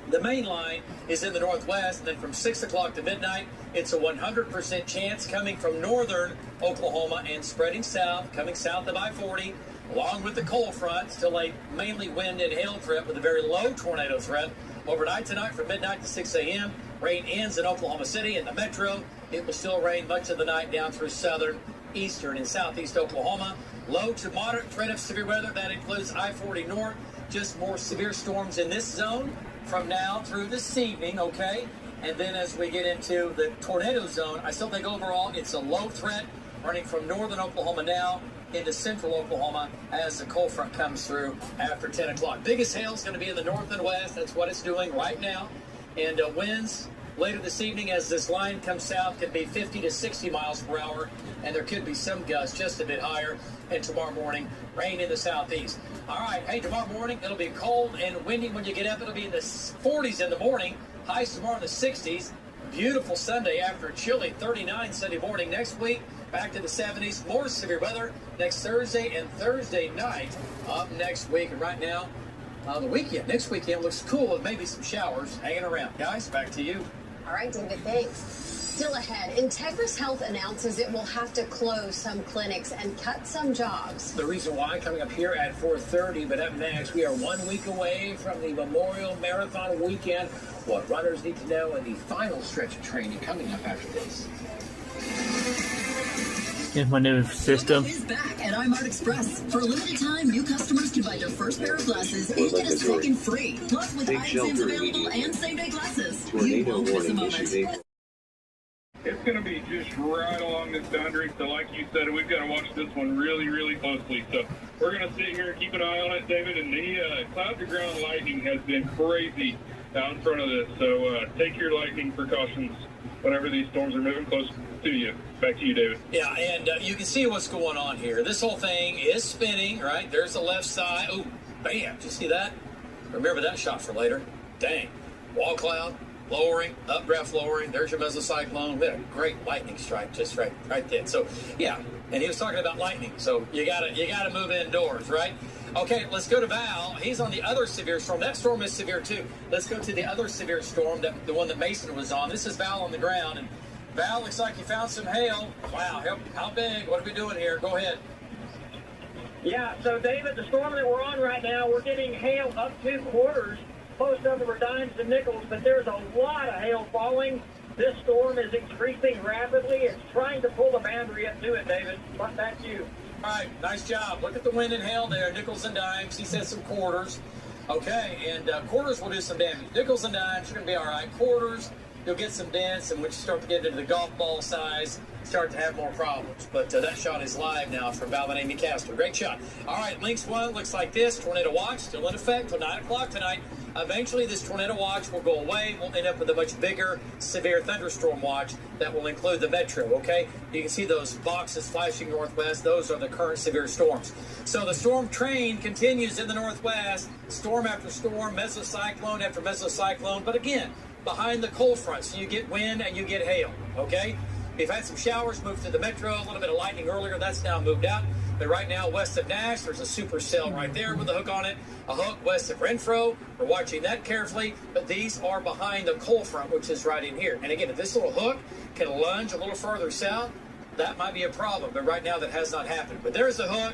The main line is in the northwest, and then from 6 o'clock to midnight, it's a 100% chance coming from northern Oklahoma and spreading south, coming south of I-40, along with the cold front, still a mainly wind and hail threat with a very low tornado threat. Overnight tonight from midnight to 6 a.m., rain ends in Oklahoma City and the metro. It will still rain much of the night down through southern, eastern, and southeast Oklahoma. Low to moderate threat of severe weather. That includes I-40 north. Just more severe storms in this zone from now through this evening, okay? And then as we get into the tornado zone, I still think overall it's a low threat running from northern Oklahoma now into central Oklahoma as the cold front comes through after 10 o'clock. Biggest hail is going to be in the north and west. That's what it's doing right now. And winds Later this evening, as this line comes south, could be 50 to 60 miles per hour, and there could be some gusts just a bit higher. And tomorrow morning, rain in the southeast. All right, hey, tomorrow morning, it'll be cold and windy when you get up. It'll be in the 40s in the morning. Highs tomorrow in the 60s. Beautiful Sunday after a chilly 39 Sunday morning. Next week, back to the 70s. More severe weather next Thursday and Thursday night up next week. And right now, the weekend, next weekend looks cool with maybe some showers hanging around. Guys, back to you. All right, David, thanks. Still ahead, Integris Health announces it will have to close some clinics and cut some jobs. The reason why coming up here at 4:30, but up next, we are 1 week away from the Memorial Marathon weekend. What runners need to know in the final stretch of training coming up after this. Here's my new system. Is back at iMart Express. For a limited time, new customers can buy their first pair of glasses and get a second free. Plus, with eye exams available and same-day glasses. Tornado warning issued. It's going to be just right along this boundary, so like you said, we've got to watch this one really, really closely. So we're going to sit here and keep an eye on it, David, and the cloud-to-ground lightning has been crazy out in front of this. So take your lightning precautions whenever these storms are moving close to you. Back to you, David. Yeah, and you can see what's going on here. This whole thing is spinning, right? There's the left side. Oh, bam. Did you see that? Remember that shot for later. Dang. Wall cloud. Lowering, updraft lowering. There's your mesocyclone. We had a great lightning strike just right there. So, yeah, and he was talking about lightning. So you gotta move indoors, right? Okay, let's go to Val. He's on the other severe storm. That storm is severe too. Let's go to the other severe storm, the one that Mason was on. This is Val on the ground, and Val, looks like you found some hail. Wow, how big? What are we doing here? Go ahead. Yeah, so David, the storm that we're on right now, we're getting hail up to quarters. Most of them are dimes and nickels, but there's a lot of hail falling. This storm is increasing rapidly. It's trying to pull the boundary up to it, David. Back to you. All right, nice job. Look at the wind and hail there. Nickels and dimes. He said some quarters. Okay, and quarters will do some damage. Nickels and dimes, you're going to be all right. Quarters, you'll get some dents, and when you start to get into the golf ball size, start to have more problems. But that shot is live now from Val and Amy Castor. Great shot. All right, L.N.C.O.W.A.F looks like this. Tornado watch still in effect till 9 o'clock tonight. Eventually, this tornado watch will go away. We'll end up with a much bigger, severe thunderstorm watch that will include the metro, okay? You can see those boxes flashing northwest. Those are the current severe storms. So the storm train continues in the northwest, storm after storm, mesocyclone after mesocyclone. But again, behind the cold front, so you get wind and you get hail, okay? We've had some showers move to the metro, a little bit of lightning earlier. That's now moved out. But right now, west of Nash, there's a supercell right there with a hook on it. A hook west of Renfro. We're watching that carefully. But these are behind the cold front, which is right in here. And again, if this little hook can lunge a little further south, that might be a problem. But right now, that has not happened. But there's a hook.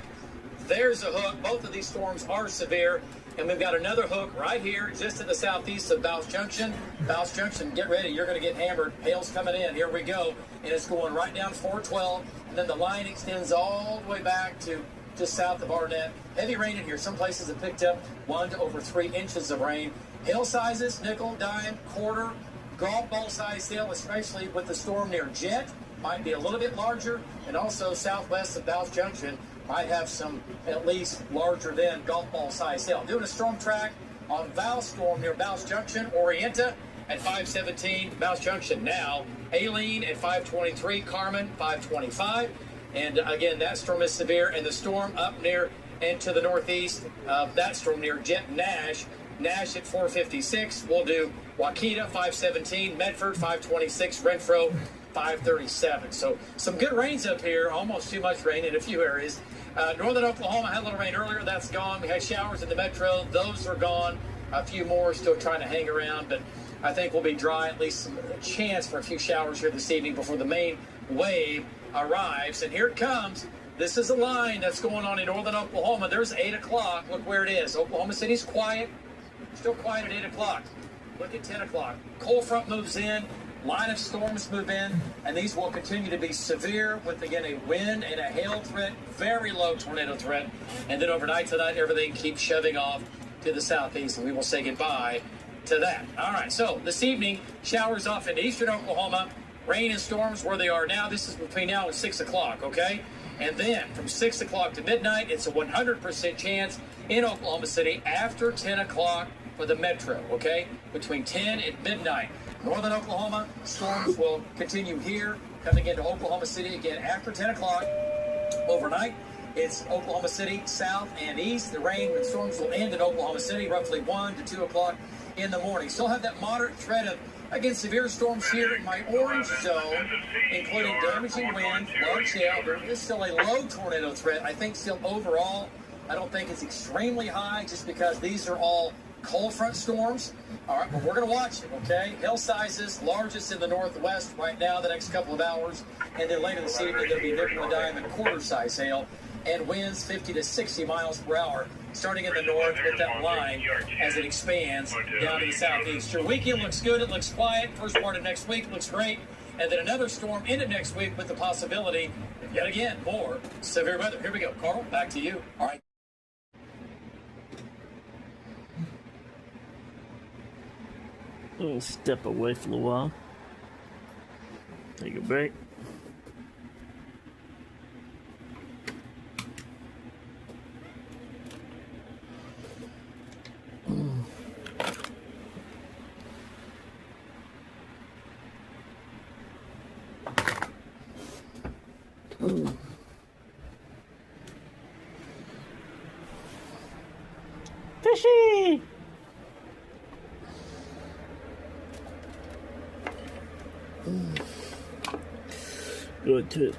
There's a hook. Both of these storms are severe. And we've got another hook right here, just to the southeast of Bouse Junction. Bouse Junction, get ready. You're going to get hammered. Hail's coming in. Here we go. And it's going right down 412. And then the line extends all the way back to just south of Arnett. Heavy rain in here. Some places have picked up 1 to over 3 inches of rain. Hail sizes, nickel, dime, quarter, golf ball size hail, especially with the storm near Jet, might be a little bit larger. And also southwest of Bouse Junction might have some at least larger than golf ball size hail. Doing a storm track on Val storm near Bouse Junction, Orienta at 517, Bouse Junction now. Aileen at 523, Carmen 525. And again, that storm is severe. And the storm up near and to the northeast of that storm near Jet Nash at 456. We'll do Waukeeta 517, Medford 526, Renfro 537. So some good rains up here, almost too much rain in a few areas. Northern Oklahoma had a little rain earlier. That's gone. We had showers in the metro. Those are gone. A few more still trying to hang around, but I think we'll be dry, at least a chance for a few showers here this evening before the main wave arrives. And here it comes. This is a line that's going on in northern Oklahoma. There's 8 o'clock. Look where it is. Oklahoma City's quiet. Still quiet at 8 o'clock. Look at 10 o'clock. Cold front moves in. Line of storms move in, and these will continue to be severe with, again, a wind and a hail threat, very low tornado threat. And then overnight tonight, everything keeps shoving off to the southeast, and we will say goodbye to that. All right, so this evening, showers off into eastern Oklahoma, rain and storms where they are now. This is between now and 6 o'clock, okay? And then from 6 o'clock to midnight, it's a 100% chance in Oklahoma City after 10 o'clock for the metro, okay? Between 10 and midnight. Northern Oklahoma, storms will continue here, coming into Oklahoma City again after 10 o'clock. Overnight, it's Oklahoma City south and east. The rain and storms will end in Oklahoma City roughly 1 to 2 o'clock in the morning. Still have that moderate threat of, again, severe storms here in my orange zone, including damaging wind, large hail. There is still a low tornado threat. I think still overall, I don't think it's extremely high just because these are all cold front storms. All right, but we're going to watch it, okay? Hail sizes, largest in the northwest right now the next couple of hours. And then later this evening, there'll be nickel and dime and quarter-size hail. And winds 50 to 60 miles per hour, starting in the north with that line as it expands down to the southeast. Your weekend looks good. It looks quiet. First part of next week looks great. And then another storm into next week with the possibility of, yet again, more severe weather. Here we go. Carl, back to you. All right. We'll step away for a while. Take a break. Fishy! Good too.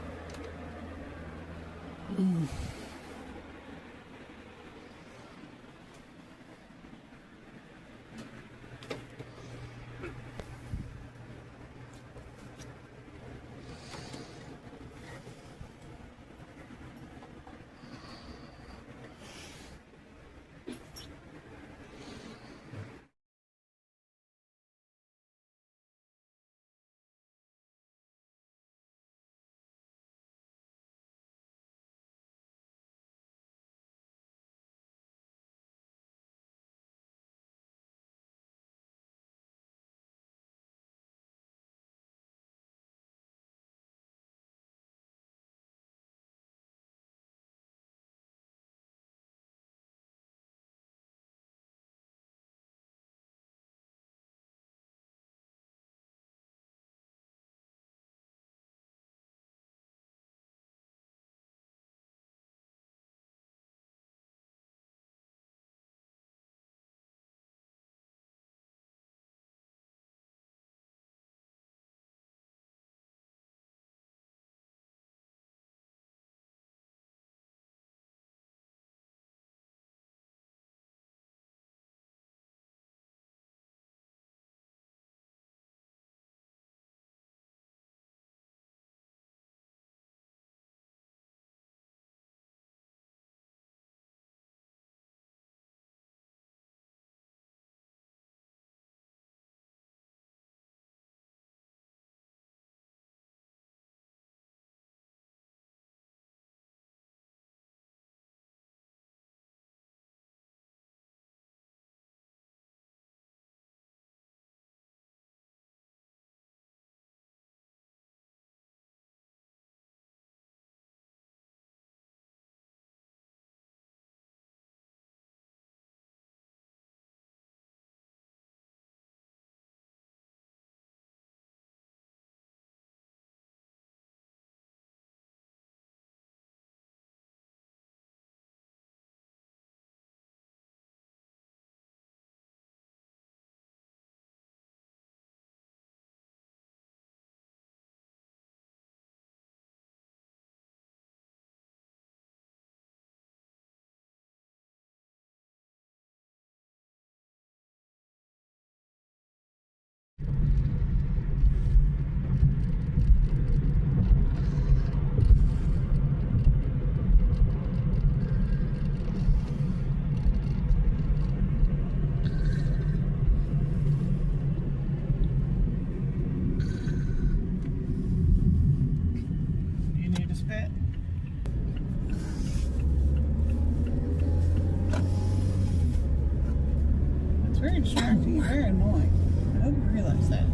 It's very distracting, very annoying. I hope you realize that.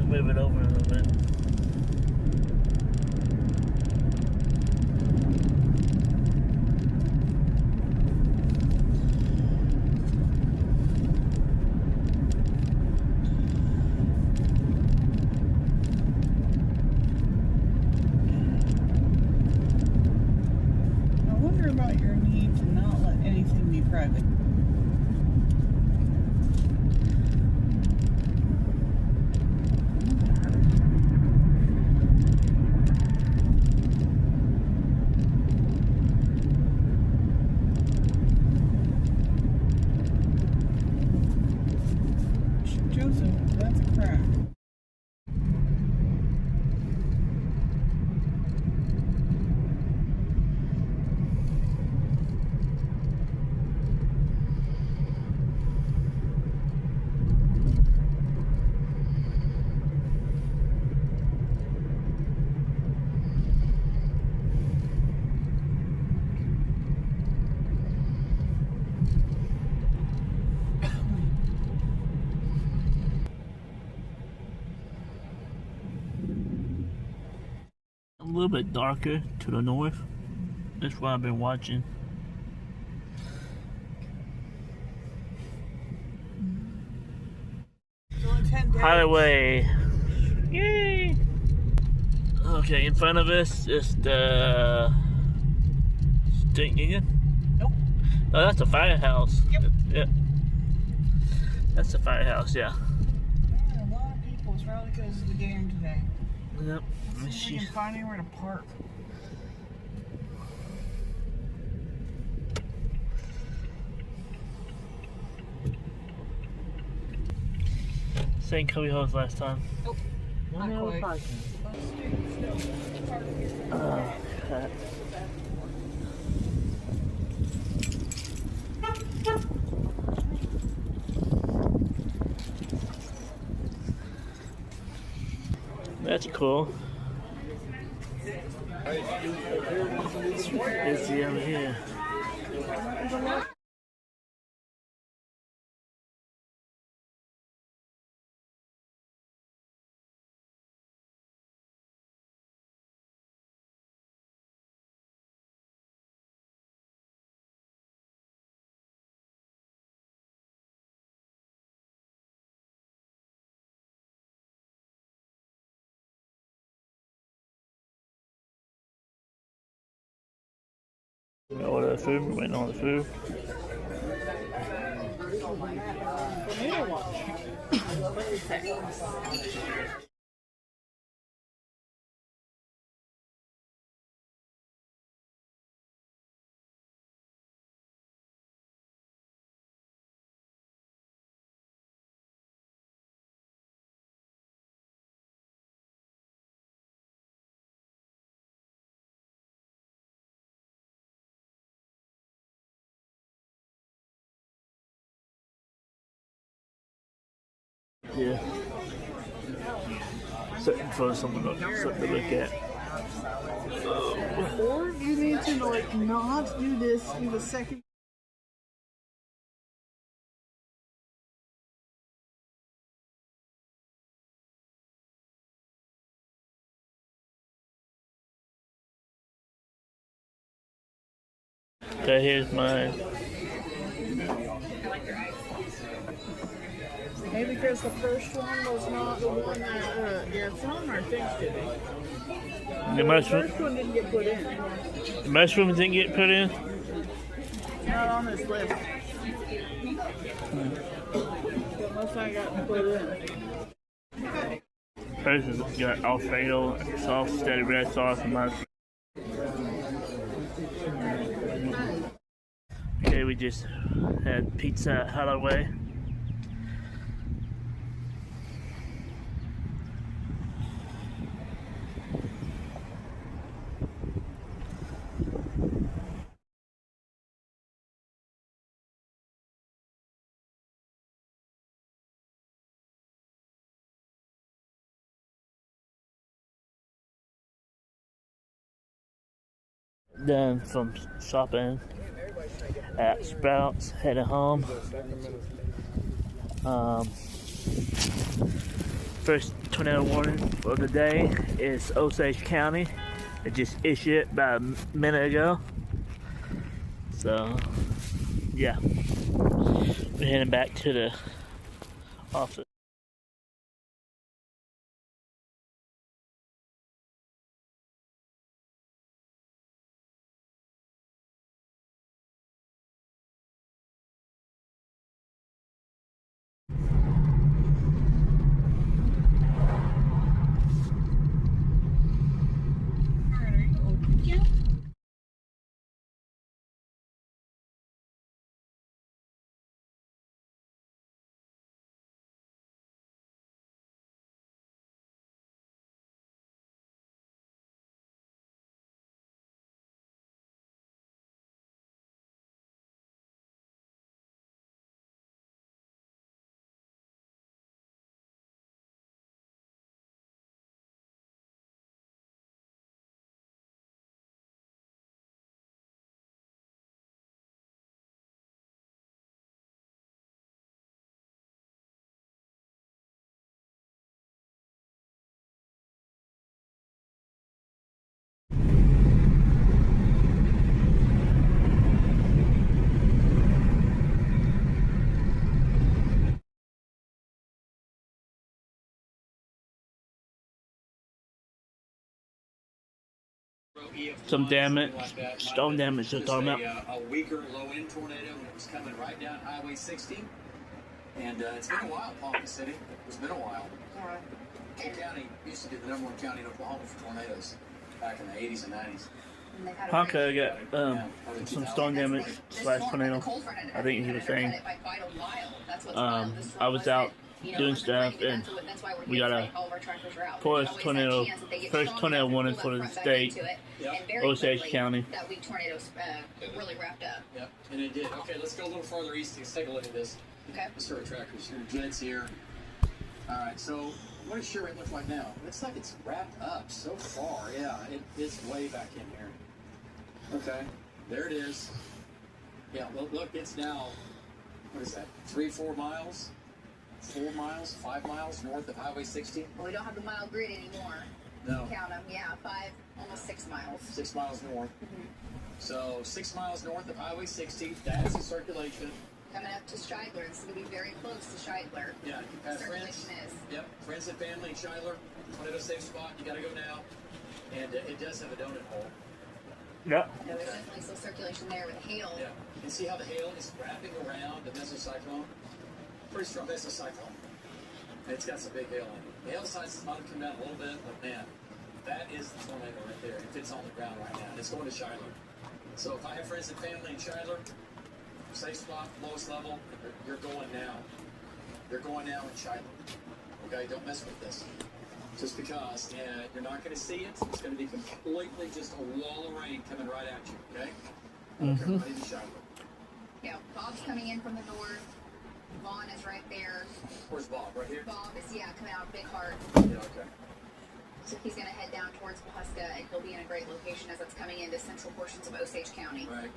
Move it over a little bit. about your need to not let anything be private. Joseph, that's a crack. A little bit darker to the north. That's what I've been watching. Highway. Yay! Okay, in front of us is the State Union. Nope. Oh, that's a firehouse. Yep. Yep. That's the firehouse, yeah. Yeah, a lot of people. It's probably because of the game today. Yep. Let's see if we can find anywhere to park. Same Cody Hose last time. Nope. Not quite. Crap. That's cool. It's busy over here. We ordered the food, we're waiting on the food. Yeah. Something for someone something to look at. Or you need to like not do this in the second. Okay, here's mine. Maybe because the first one was not the one that, yeah, it's on our Thanksgiving. The mushroom. The first one didn't get put in. The mushrooms didn't get put in? Not on this list. But must not got put in. Hers has got Alfredo sauce, steady red sauce, and mushroom. Okay, we just had pizza at L.N.C.O.W.A.F. Done from shopping at Sprouts, headed home. First tornado warning of the day is Osage County. It just issued it about a minute ago. So, yeah. We're heading back to the office. some damage, like that. storm damage they're talking about. A weaker low-end tornado when it was coming right down Highway 60. And it's been a while, Palm City. It's been a while. King County used to be the #1 county in Oklahoma for tornadoes back in the 80s and 90s. Ponca got some storm damage / tornado. I think he was saying. I was out doing stuff and we got a first tornado warning for the state, Osage County. That week tornadoes really wrapped up. Yep, and it did. Okay, let's go a little farther east. Let's take a look at this. Okay. Sort of trackers here. Jed's here. All right, so what does shear rate look like now? Looks like it's wrapped up so far. Yeah, it's way back in here. Okay, there it is. Yeah, look, it's now, what is that, 3-4 miles? 4 miles, 5 miles north of Highway 60? Well, we don't have the mile grid anymore. No. Count them, yeah, 5, almost 6 miles. 6 miles north. Mm-hmm. So 6 miles north of Highway 60, that's the circulation. Coming up to Scheidler, it's going to be very close to Scheidler. Yeah, you have friends. Yep, friends and family in Scheidler. Tornado safe spot, you got to go now. And it does have a donut hole. Yep. No, there's definitely still circulation there with hail. Yeah, and see how the hail is wrapping around the mesocyclone? Pretty strong mesocyclone. And it's got some big hail in it. The hail size is about to come down a little bit, but man, that is the tornado right there. If it's on the ground right now, it's going to Scheidler. So if I have friends and family in Scheidler, safe spot, lowest level, you're going now. You're going now in Scheidler. Okay, don't mess with this. Just because you're not going to see it, it's going to be completely just a wall of rain coming right at you, okay? Mm-hmm. Everybody to Scheidler. Yeah, Bob's coming in from the north. Vaughn is right there. Where's Bob? Right here? Bob is, coming out of Big Heart. Yeah, okay. So he's going to head down towards Pawhuska, and he'll be in a great location as it's coming into central portions of Osage County. Right.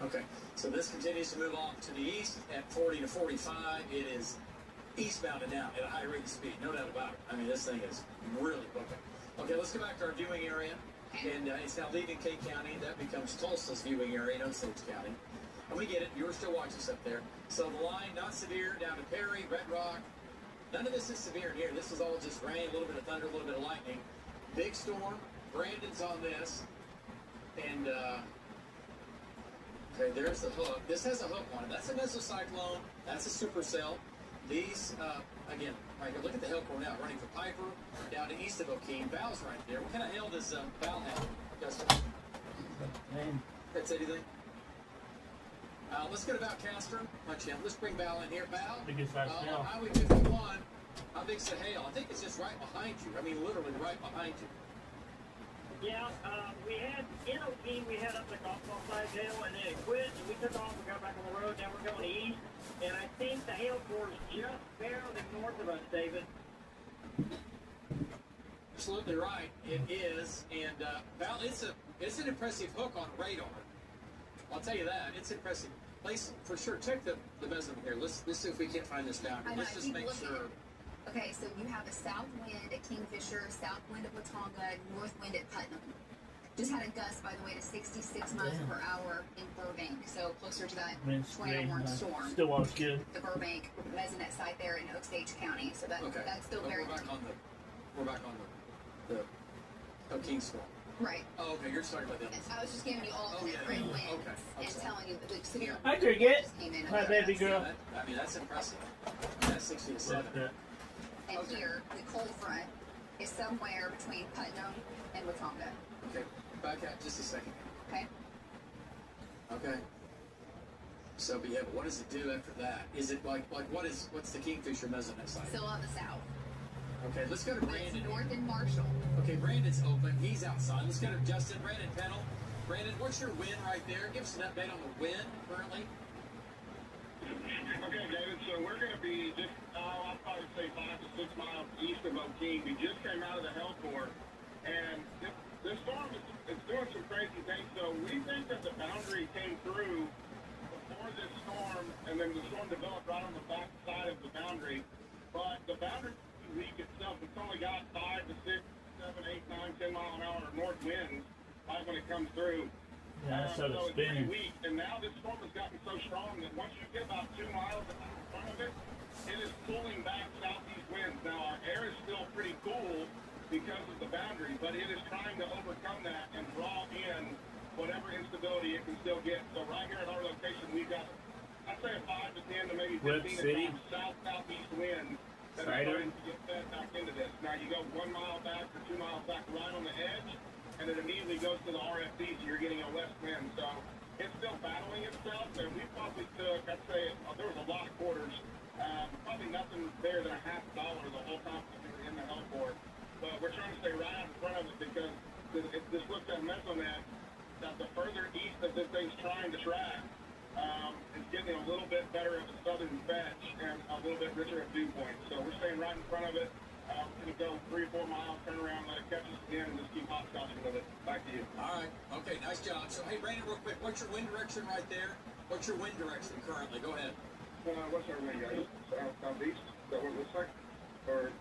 Okay, so this continues to move off to the east at 40 to 45. It is eastbound and down at a high rate of speed, no doubt about it. I mean, this thing is really booking. Okay, let's go back to our viewing area. And it's now leaving K County. That becomes Tulsa's viewing area in Osage County. And we get it. You're still watching us up there. So the line, not severe, down to Perry, Red Rock. None of this is severe in here. This is all just rain, a little bit of thunder, a little bit of lightning. Big storm. Brandon's on this. And, okay, there's the hook. This has a hook on it. That's a mesocyclone. That's a supercell. These, again, right here, look at the hail core now, running from Piper down to east of O'Keene. Val's right there. What kind of hail does Val have, Justin? That's anything? Let's go to Val Castor. Let's bring Val in here. Val, on Highway 51, how big's the hail? I think it's just right behind you. I mean, literally right behind you. Yeah, we had, in O'Keene, we had up the golf ball size hail, and then it quit, and we took off, we got back on the road, now we're going east, and I think the hail core is just barely north of us, David. Absolutely right, it is, and Val, it's an impressive hook on radar. I'll tell you that, it's impressive. Place, for sure, check the measurement here. Let's see if we can't find this down here. Let's just make sure. Okay, so you have a south wind at Kingfisher, south wind at Watonga, north wind at Putnam. Just had a gust, by the way, to 66 miles per hour in Burbank, so closer to that tornado warning storm. Stillwater's good. The Burbank mesonet site there in Osage County, so that's still very. We're back on the O'Keene storm. Right. Oh, okay, you're talking about the other. I was just giving you all the different winds and telling you the severe. Hi, Cricket. Came in. Hi, baby girl. I mean, that's impressive. That's 60 to 7. And here, the cold front is somewhere between Putnam and Watonga. Okay, back out just a second. Okay. Okay. So, but yeah, what does it do after that? Is it like what's the Kingfisher mesonet site? Still on the south. Okay, let's go to Brandon. It's north in Marshall. Okay, Brandon's open. He's outside. Let's go to Justin. Brandon Pennell. Brandon, what's your wind right there? Give us an update on the wind currently. Okay, David, so we're going to be just, I'll probably say 5 to 6 miles east of O'Keene. We just came out of the hail core, and this storm is doing some crazy things. So we think that the boundary came through before this storm, and then the storm developed right on the back side of the boundary. But the boundary week itself, it's only got 5 to 6, 7, 8, 9, 10 mile an hour north winds right when it comes through. Yeah, so it's pretty weak. And now this storm has gotten so strong that once you get about 2 miles in front of it, it is pulling back southeast winds. Now our air is still pretty cool, because of the boundary, but it is trying to overcome that and draw in whatever instability it can still get. So right here at our location, we've got, I'd say, a 5 to 10 to maybe 15 south-southeast wind that is starting to get fed back into this. Now you go 1 mile back or 2 miles back right on the edge, and it immediately goes to the RFD, so you're getting a west wind. So it's still battling itself, and we probably took, I'd say, there was a lot of quarters, probably nothing there than $0.50 the whole time we were in the hell for it. But we're trying to stay right out in front of it because this looks at Mesonet that the further east that this thing's trying to track is getting a little bit better of a southern fetch and a little bit richer of dew points. So we're staying right in front of it. We're going to go 3 or 4 miles, turn around, let it catch us again, and just keep hopscotching with it. Back to you. All right. Okay, nice job. So, hey, Brandon, real quick, what's your wind direction right there? What's your wind direction currently? Go ahead. What's our wind, guys? Southeast? Is that what it looks like? Or...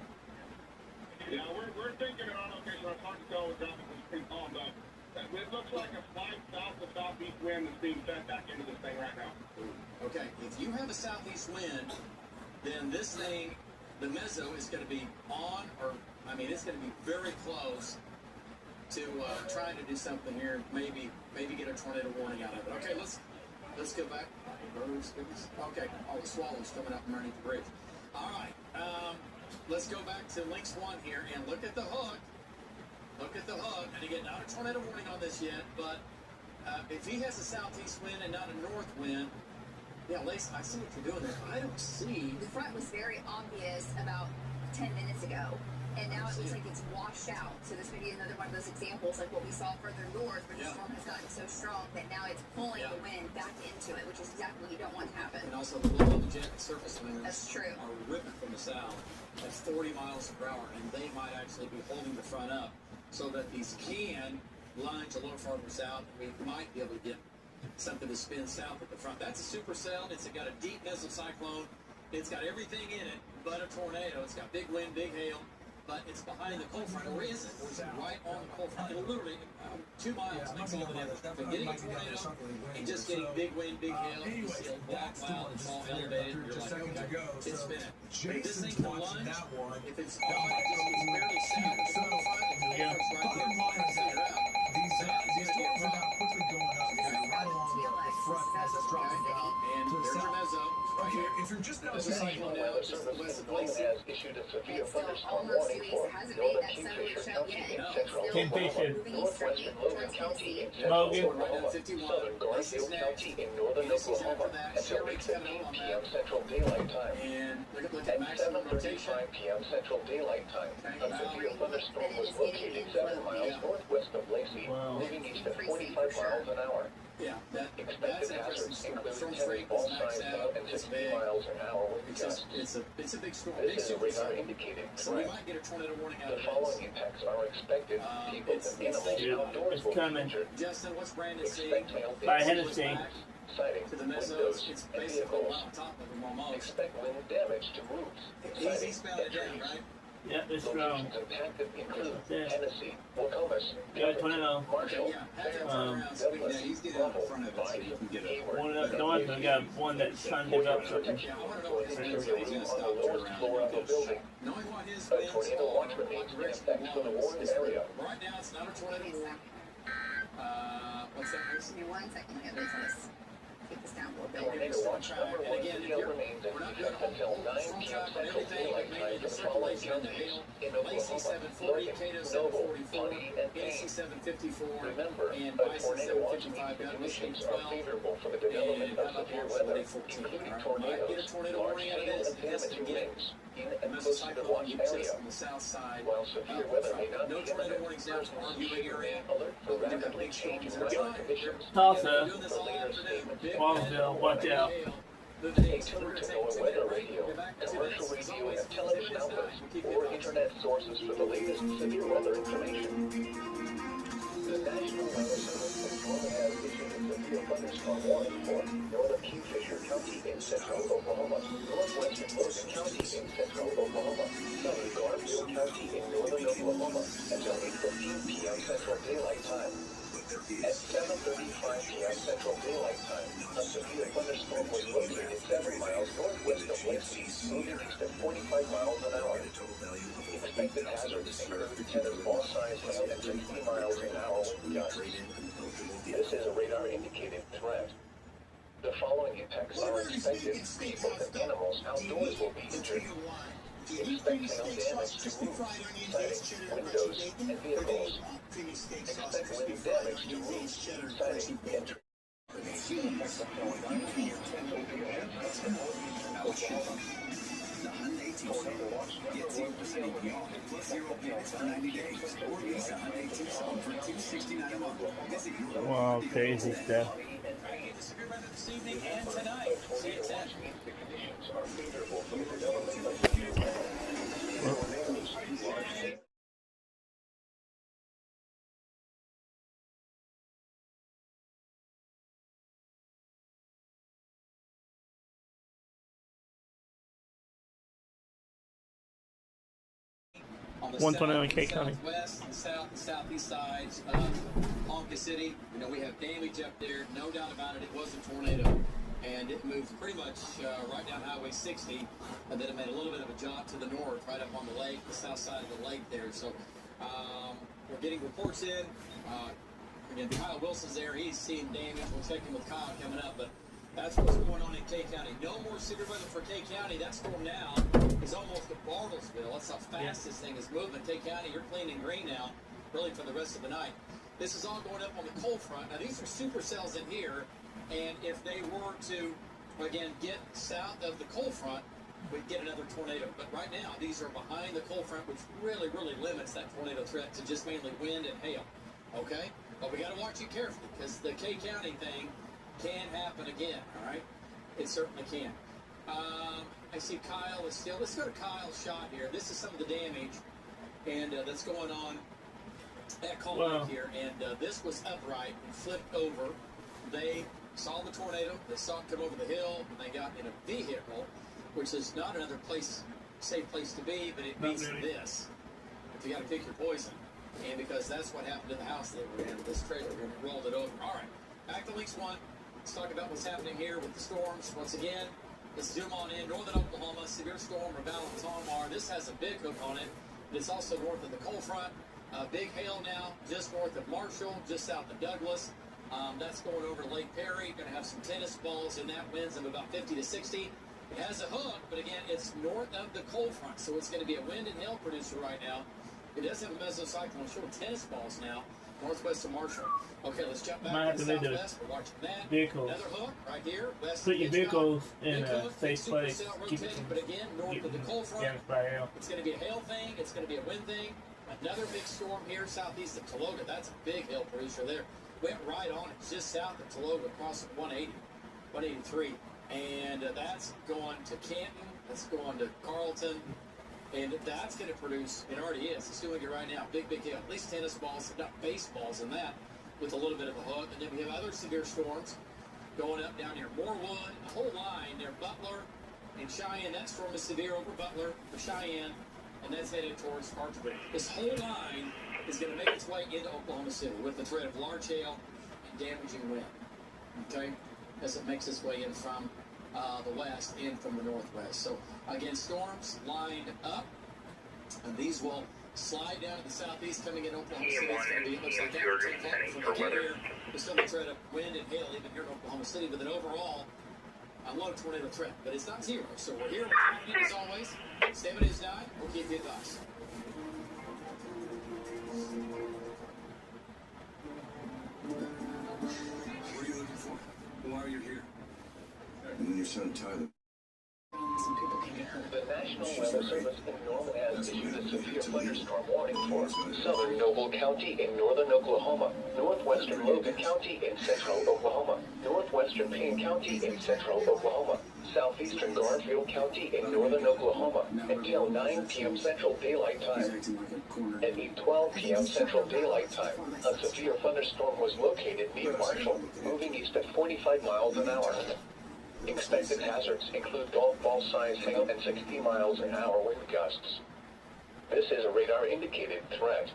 Yeah, we're thinking in our location. It's hard to tell with traffic was pretty calm, but it looks like a slight south to southeast wind that's being fed back into this thing right now. Okay, if you have a southeast wind, then this thing, the meso, is going to be on, or I mean, it's going to be very close to trying to do something here. Maybe get a tornado warning out of it. Okay, let's go back. Okay, all the swallows coming up from underneath the bridge. All right. Let's go back to Lynx 1 here and look at the hook. Look at the hook. And again, not a tornado warning on this yet, but if he has a southeast wind and not a north wind, yeah, Lace, I see what you're doing there. I don't see. The front was very obvious about 10 minutes ago, and now it looks like it's washed out. So this may be another one of those examples like what we saw further north, where the storm has gotten so strong that now it's pulling the wind back into it, which is exactly what you don't want to happen. And also the low level jet surface winds That's true. are ripping from the south at 40 miles per hour, and they might actually be holding the front up so that these can lines a little farther south. We might be able to get something to spin south at the front. That's a supercell. It's got a deep mesocyclone. It's got everything in it but a tornado. It's got big wind, big hail, but it's behind the cold front. Or is it? Or is it right on the cold front? It'll literally, 2 miles makes all the difference. But getting a tornado and just getting big wind, big hail, you see a black cloud, it's all elevated, you're like, okay, it's spinning. But this thing can lunge, if it's on, it just gets barely south. It's on the front, and the cold front's right here. Figure it out. These storms are now quickly going up. They're right along the front as it's dropping down. And there's your meso. Right here. If you're just now There's a cyclone now, just west of Lacey. has issued a severe It's still thunderstorm almost warning released. for It hasn't made that Kingfisher southerly show County yet. in It's central still Kingfisher. moving easterly northwestern Logan towards County Tennessee. in central Logan. Oklahoma, 51. southern Garfield County in northern Lacey's Oklahoma after that. until Sherry's coming 8:15 up on p.m. that. Central Daylight Time. And look at At maximum rotation. 7:35 p.m. Central Daylight Time, a severe thunderstorm was located 7 miles northwest of Lacey, moving east at 45 miles an hour. Yeah, that's Expected interesting. hazards Storm include strength heavy all is maxed signs out. of and It's 60 big. miles an hour with gusts. It's a big storm. Big This is a super radar storm. indicating So we threat. might get a tornado warning out The of following this. impacts are expected. People it's and animals thinking outdoors it's will be coming. injured. Justin, what's Brandon seeing? Expect hail By damage, Hennessy. sighting, To the mesos, windows, it's and basically vehicles. on top of them almost. Expect wind damage to roofs, He's siding, eastbound and and down, trees. right? Yeah, it's strong. Locations impacted include Yeah. Tennessee, Oklahoma, Got a tornado. Marshall, Yeah, have him turn Um, around so we can he's getting out in front of it so you can get it. One up north, we got one that's trying to dig up something. Yeah, I want to know what his Enter winds your are. He's going to room on stop, the turn lowest around, floor of the and building. knowing what his A winds tornado are, watch what remains in direction effect he for the blows. warned area. Right now, it's not a tornado warning. What's that? Give me 1 second. Let me let's keep this down a little bit. Tornado watch number And 1 again, video you're- remains in we're not effect doing until all 9 storm p.m. track and Central everything, Daylight but Time mainly for the the following circulation and the counties hail. in Lacey Oklahoma, 740, Oregon, Cato Noble, 744, Pawnee, and NC Payne. 754, Remember, and a Bison tornado watch 755, means the got conditions Michigan are 12, favorable for the and development how of about severe here, weather, 14, including right? Might tornadoes, get a tornado large warning out of hail, this, and and this damaging can get winds in the and close to the mesocyclone watch you tips area. on the south side. While severe weather may not No be tornado imminent, warnings now for our viewing area. alert for But we've got rapidly big changing storms weather inside. conditions. Tulsa, We're doing this all afternoon. Big Wallsville, watch out. Stay tuned to NOAA Weather Radio, commercial radio and television outlets, or internet sources for the latest severe weather information. The National Weather Service has issued a severe thunderstorm warning for northern Kingfisher County in central Oklahoma, northwestern Logan County in central Oklahoma, southern Garfield County in northern Oklahoma until 8:15 p.m. Central Daylight Time. At 7:35 p.m. Central Daylight Time, a severe thunderstorm was located 7 miles northwest of L.N.C.O.W.A.F, moving east at 45 miles an hour. Expected hazards include tennis ball size hail and 60 miles an hour wind gusts. This is a radar-indicated threat. The following impacts are expected. People and animals outdoors will be injured. Expect hail damage to roofs, siding, windows, and vehicles. Expect wind damage to roofs, siding, and trees. The Hyundai Tucson. Get 0% APR plus 0 payments for 90 days. Or lease a Hyundai Tucson for $269 a month. Visit your Wow, crazy stuff. This evening and tonight. See you at 10. On the 129 K County. Southwest, the south, and southeast sides of L.N.C.O.W.A.F City. You know, we have damage up there, no doubt about it. It was a tornado, and it moved pretty much right down Highway 60, and then it made a little bit of a jaunt to the north, right up on the lake, the south side of the lake there. So we're getting reports in. Again, Kyle Wilson's there. He's seeing damage. We'll check in with Kyle coming up, but that's what's going on in K County. No more severe weather for K County. That storm now is almost at Bartlesville. That's how fast this thing is moving. K County, you're clean and green now, really for the rest of the night. This is all going up on the cold front. Now, these are supercells in here, and if they were to, again, get south of the cold front, we'd get another tornado. But right now, these are behind the cold front, which really, really limits that tornado threat to just mainly wind and hail. Okay? But we got to watch it carefully, because the K County thing can happen again, all right? It certainly can. I see Kyle is still. Let's go to Kyle's shot here. This is some of the damage and that's going on at Cold Lake here. And this was upright and flipped over. They saw the tornado. They saw it come over the hill. And they got in a vehicle, which is not another safe place to be, but it beats this. If you got to pick your poison. And because that's what happened to the house they were in, this trailer, and it rolled it over. All right, back to L.N.C.O.W.A.F. Let's talk about what's happening here with the storms. Once again, let's zoom on in. Northern Oklahoma, severe storm, Raval and Tomar. This has a big hook on it, but it's also north of the cold front. Big hail now, just north of Marshall, just south of Douglas. That's going over Lake Perry. Going to have some tennis balls in that, winds of about 50 to 60. It has a hook, but again, it's north of the cold front, so it's going to be a wind and hail producer right now. It does have a mesocyclone showing tennis balls now, northwest of Marshall. Okay, let's jump back to the southwest. We're watching that. Vehicles. Another hook right here. West Put your vehicles in a safe super place. cell rotating, but again, north of the cold front. It's going to be a hail thing. It's going to be a wind thing. Another big storm here southeast of Tologa. That's a big hail producer there. Went right on it, just south of Tologa, across 180, 183. And that's going to Canton. That's going to Carlton. And that's going to produce, it already is, it's doing it right now, big hail, at least tennis balls, not baseballs in that, with a little bit of a hook. And then we have other severe storms going up down near Morewood, the whole line near Butler and Cheyenne. That storm is severe over Butler for Cheyenne, and that's headed towards Archwood. This whole line is going to make its way into Oklahoma City with the threat of large hail and damaging wind, okay, as it makes its way in from the west and from the northwest. So again, storms lined up, and these will slide down to the southeast, coming in Oklahoma City. It looks like that from here. There's still a threat of wind and hail even here in Oklahoma City, but then overall, a low tornado threat. But it's not zero. So we're here with you as always. Stay with News 9. We'll keep you advised. What are you looking for? Why are you here? And your son Tyler. Some people can get hurt. The National Weather Service in Norman has issued a severe thunderstorm warning for southern Noble County in northern Oklahoma, northwestern Logan County in central Oklahoma, northwestern Payne County in central Oklahoma, southeastern Garfield County in northern Oklahoma until 9 p.m. Central Daylight Time. At 8:12 p.m. Central Daylight Time, a severe thunderstorm was located near Marshall, moving east at 45 miles an hour. Expected hazards include golf ball size hail and 60 miles an hour wind gusts. This is a radar indicated threat.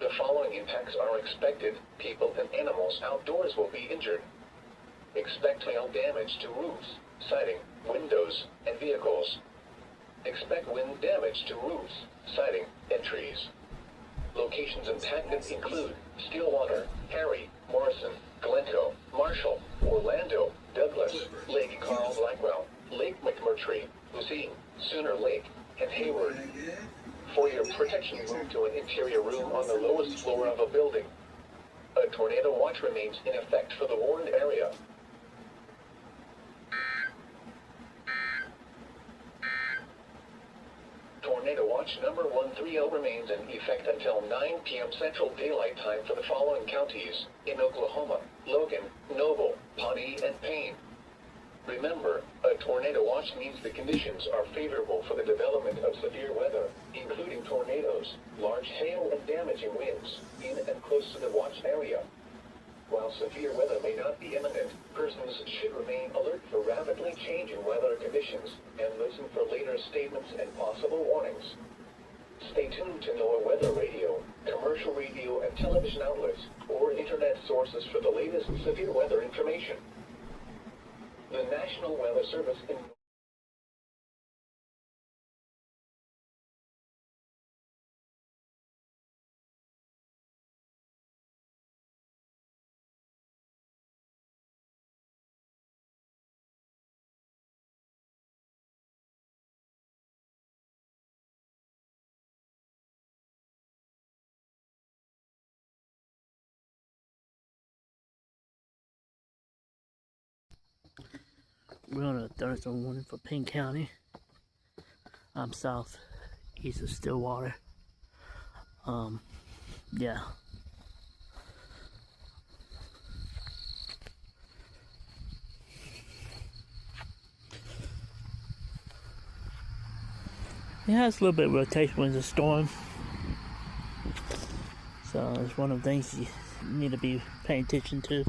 The following impacts are expected. People and animals outdoors will be injured. Expect hail damage to roofs, siding, windows, and vehicles. Expect wind damage to roofs, siding, and trees. Locations impacted include Stillwater, Harry, Morrison, Glencoe, Marshall, Orlando, Douglas, Lake Carl Blackwell, Lake McMurtry, Lucine, Sooner Lake, and Hayward. For your protection, move to an interior room on the lowest floor of a building. A tornado watch remains in effect for the warned area. Tornado Watch number 130 remains in effect until 9 p.m. Central Daylight Time for the following counties in Oklahoma: Logan, Noble, Pawnee, and Payne. Remember, a tornado watch means the conditions are favorable for the development of severe weather, including tornadoes, large hail, and damaging winds, in and close to the watch area. While severe weather may not be imminent, persons should remain alert for rapidly changing weather conditions and listen for later statements and possible warnings. Stay tuned to NOAA Weather Radio, commercial radio and television outlets, or internet sources for the latest severe weather information. The National Weather Service in We're on a Thursday morning for Payne County. I'm south east of Stillwater. Yeah. It has a little bit of rotation when it's a storm. So it's one of the things you need to be paying attention to.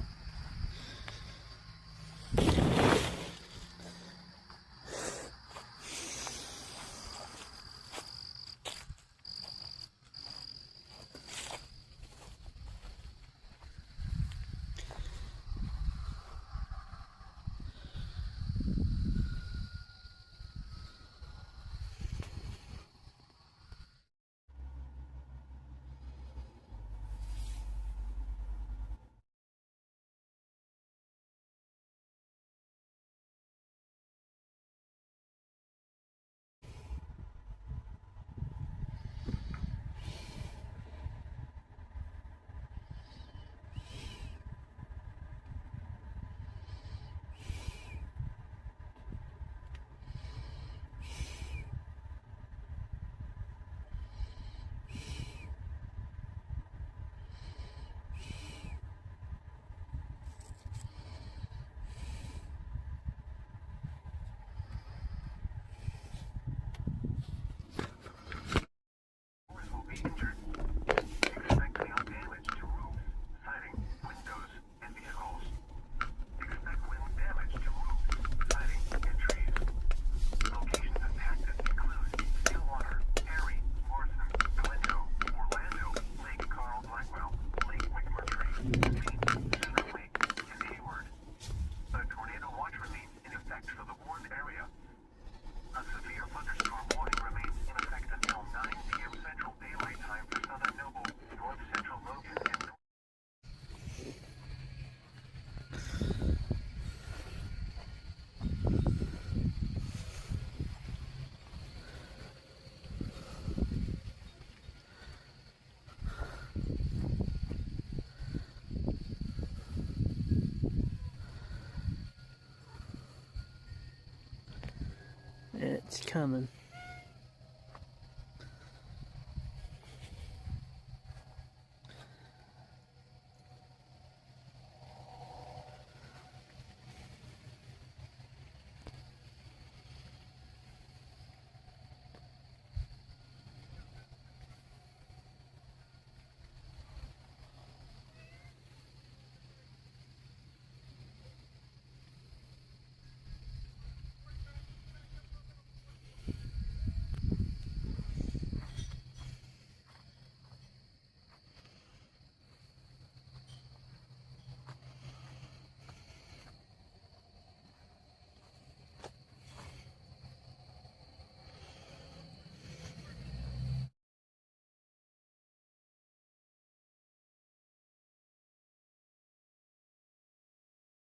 It's coming.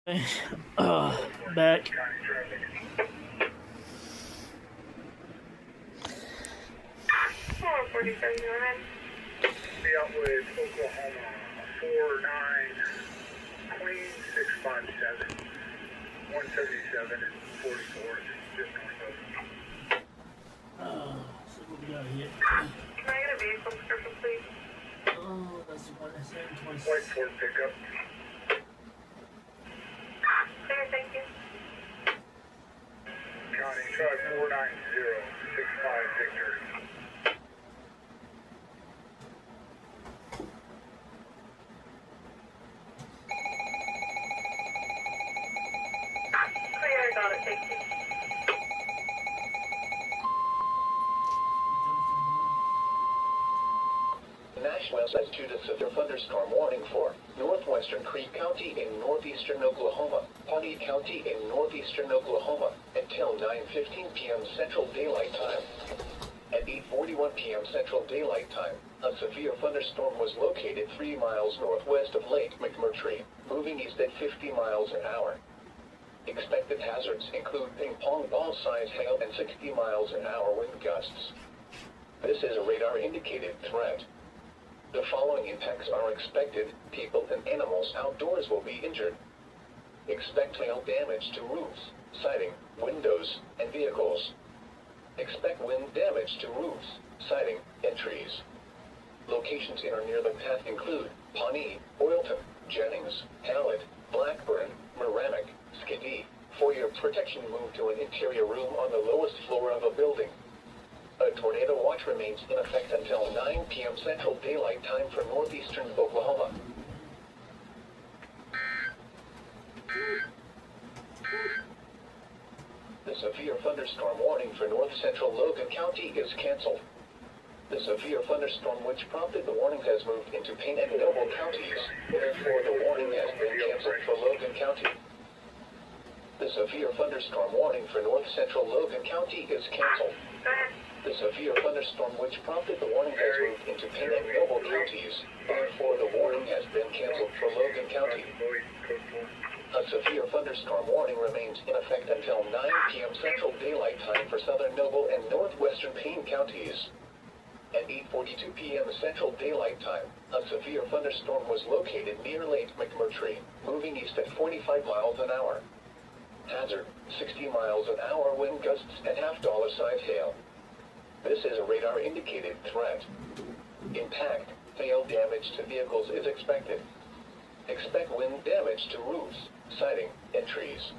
Back. Be out with Oklahoma 49 Queen 657 177 and 44 just north of. So what we got here? Can I get a vehicle description, please? Oh, that's what I said. White Ford pickup. Okay, thank you. County truck 49065 Victor. Clear, got it, thank you. National altitude of severe thunderstorm warning for northwestern Creek County in northeastern Oklahoma, Pawnee County in northeastern Oklahoma, until 9:15 p.m. Central Daylight Time. At 8:41 p.m. Central Daylight Time, a severe thunderstorm was located 3 miles northwest of Lake McMurtry, moving east at 50 miles an hour. Expected hazards include ping-pong ball-sized hail and 60 miles an hour wind gusts. This is a radar-indicated threat. The following impacts are expected. People and animals outdoors will be injured. Expect hail damage to roofs, siding, windows, and vehicles. Expect wind damage to roofs, siding, and trees. Locations in or near the path include Pawnee, Oilton, Jennings, Hallett, Blackburn, Merrimack, Skidee. For your protection, move to an interior room on the lowest floor of a building. A tornado watch remains in effect until 9 p.m. Central Daylight Time for northeastern Oklahoma. The severe thunderstorm warning for north central Logan County is canceled. The severe thunderstorm which prompted the warning has moved into Payne and Noble counties, therefore the warning has been canceled for Logan County. The severe thunderstorm warning for north central Logan County is canceled. The severe thunderstorm which prompted the warning has moved into Payne and Noble counties, therefore the warning has been canceled for Logan County. A severe thunderstorm warning remains in effect until 9 p.m. Central Daylight Time for southern Noble and northwestern Payne counties. At 8:42 p.m. Central Daylight Time, a severe thunderstorm was located near Lake McMurtry, moving east at 45 miles an hour. Hazard, 60 miles an hour wind gusts and half-dollar-size hail. This is a radar-indicated threat. Impact, hail damage to vehicles is expected. Expect wind damage to roofs, siding, and trees.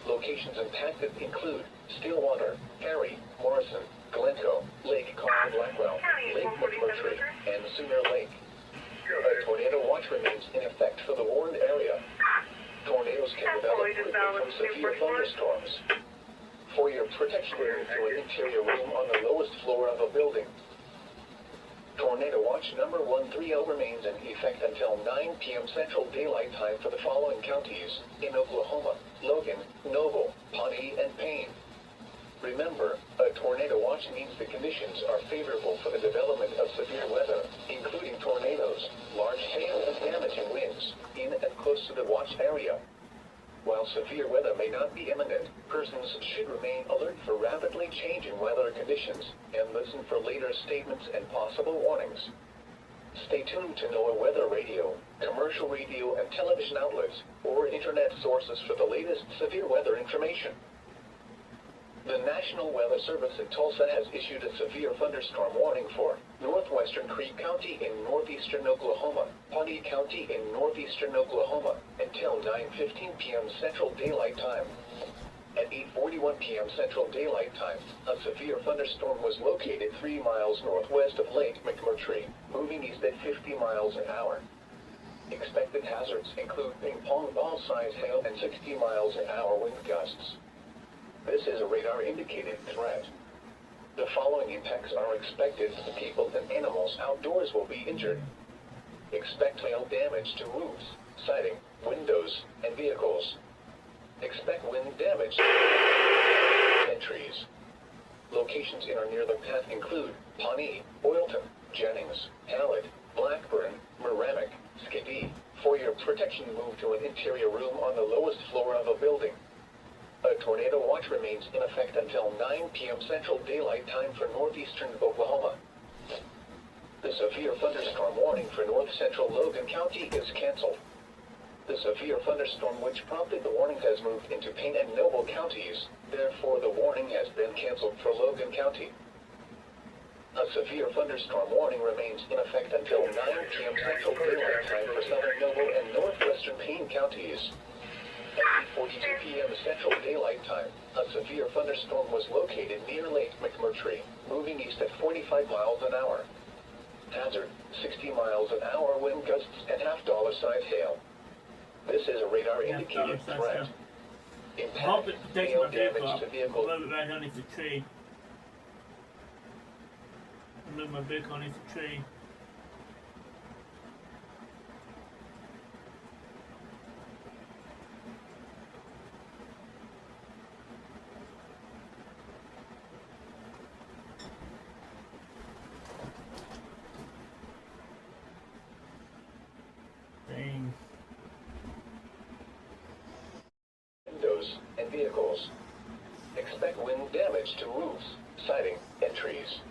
Locations impacted include Stillwater, Perry, Morrison, Glencoe, Lake Carl Blackwell, Lake McMurtry, and Sooner Lake. A tornado watch remains in effect for the warned area. Tornadoes can develop quickly from severe thunderstorms. For your protection, move to an interior room on the lowest floor of a building. Tornado watch number 130 remains in effect until 9 p.m. Central Daylight Time for the following counties in Oklahoma: Logan, Noble, Pawnee, and Payne. Remember, a tornado watch means the conditions are favorable for the development of severe weather, including tornadoes, large hail, and damaging winds, in and close to the watch area. While severe weather may not be imminent, persons should remain alert for rapidly changing weather conditions and listen for later statements and possible warnings. Stay tuned to NOAA Weather Radio, commercial radio and television outlets, or internet sources for the latest severe weather information. The National Weather Service in Tulsa has issued a severe thunderstorm warning for northwestern Creek County in northeastern Oklahoma, Pawnee County in northeastern Oklahoma, until 9:15 p.m. Central Daylight Time. At 8:41 p.m. Central Daylight Time, a severe thunderstorm was located 3 miles northwest of Lake McMurtry, moving east at 50 miles an hour. Expected hazards include ping-pong ball-sized hail and 60 miles an hour wind gusts. This is a radar-indicated threat. The following impacts are expected. People and animals outdoors will be injured. Expect hail damage to roofs, siding, windows, and vehicles. Expect wind damage and trees. Locations in or near the path include Pawnee, Oilton, Jennings, Hallett, Blackburn, Merrimack, Skidee. For your protection, move to an interior room on the lowest floor of a building. A tornado watch remains in effect until 9 p.m. Central Daylight Time for northeastern Oklahoma. The severe thunderstorm warning for north central Logan County is canceled. The severe thunderstorm which prompted the warning has moved into Payne and Noble counties. Therefore, the warning has been canceled for Logan County. A severe thunderstorm warning remains in effect until 9 p.m. Central Daylight Time for southern Noble and northwestern Payne counties. At 8:42 p.m. Central Daylight Time, a severe thunderstorm was located near Lake McMurtry, moving east at 45 miles an hour. Hazard, 60 miles an hour wind gusts and $half-size hail. This is a radar-indicated threat. Hope it protects my vehicle. Damage to vehicles. Move it back underneath the tree. Move my vehicle underneath the tree. Dang. Windows and vehicles. Expect wind damage to roofs, siding, and trees.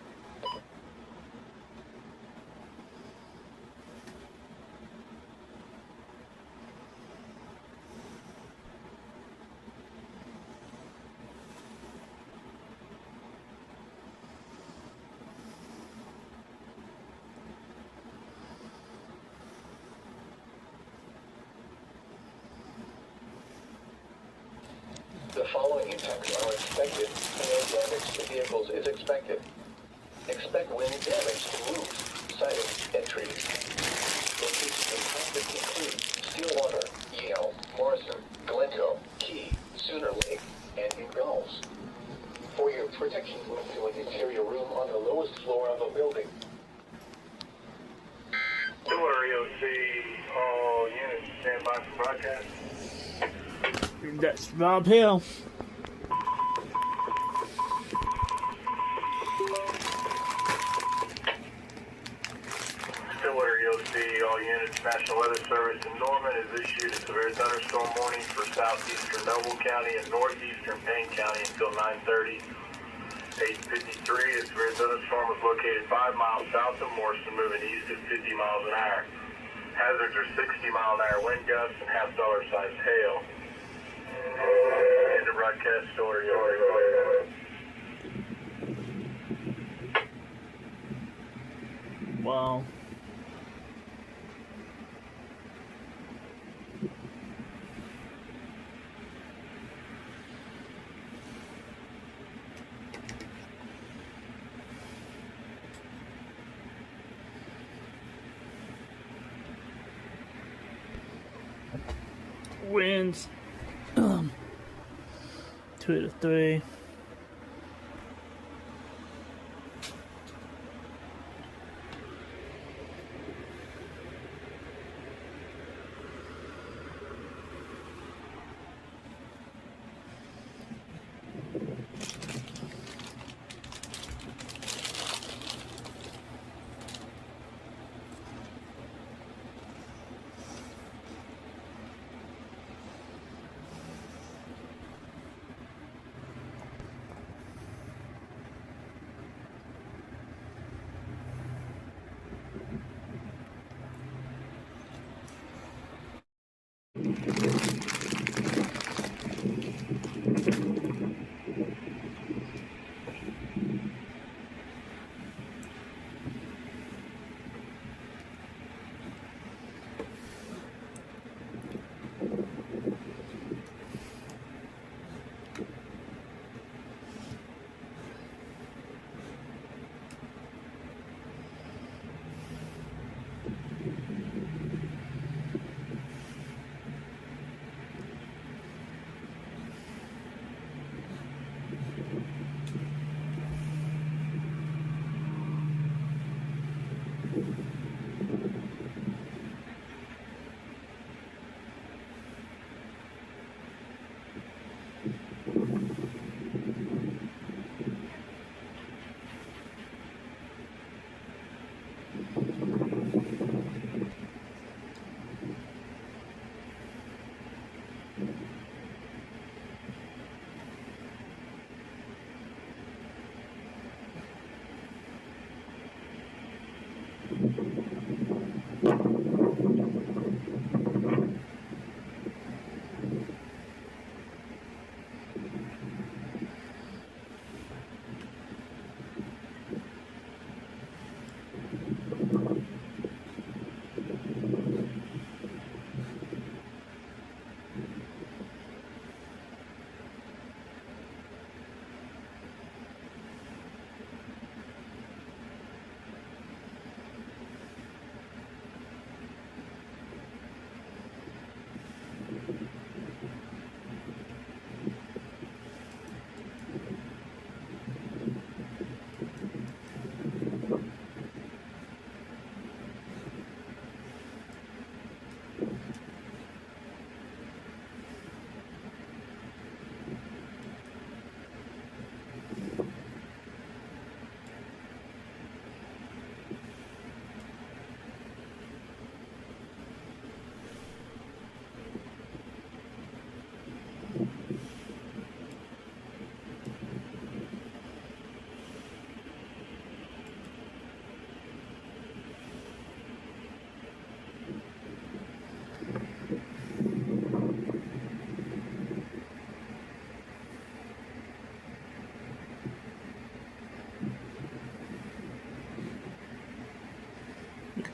The following impacts are expected. Hail damage to vehicles is expected. Expect wind damage to roofs, siding, and trees. Locations impacted include Stillwater, Yale, Morrison, Glencoe, Key, Sooner Lake, and in Gulls. For your protection, move to an interior room on the lowest floor of a building. Stillwater EOC, all units stand by for broadcast. That's Rob Hill. Stillwater EOC, all units, National Weather Service in Norman has issued a severe thunderstorm warning for southeastern Noble County and northeastern Payne County until 9:30. 8:53, a severe thunderstorm was located 5 miles south of Morrison, moving east at 50 miles an hour. Hazards are 60-mile-an-hour wind gusts and $half-size hail. End of broadcast story. Wow. Winds 2 to 3.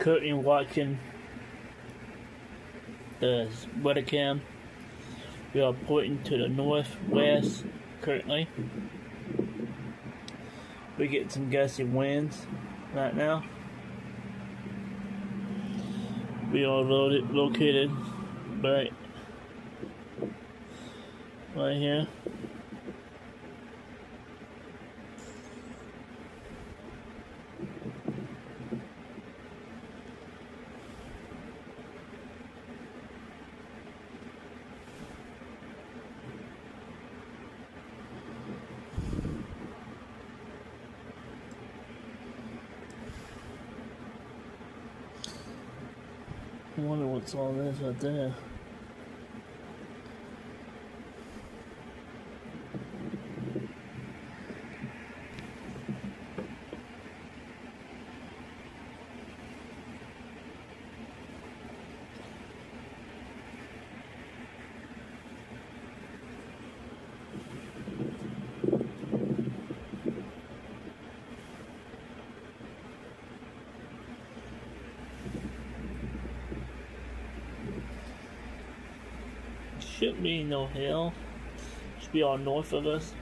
currently watching the weather cam. We are pointing to the northwest currently. We get some gusty winds right now. We are located right here. I wonder what's all this right there. Should be no hill. Should be all north of us.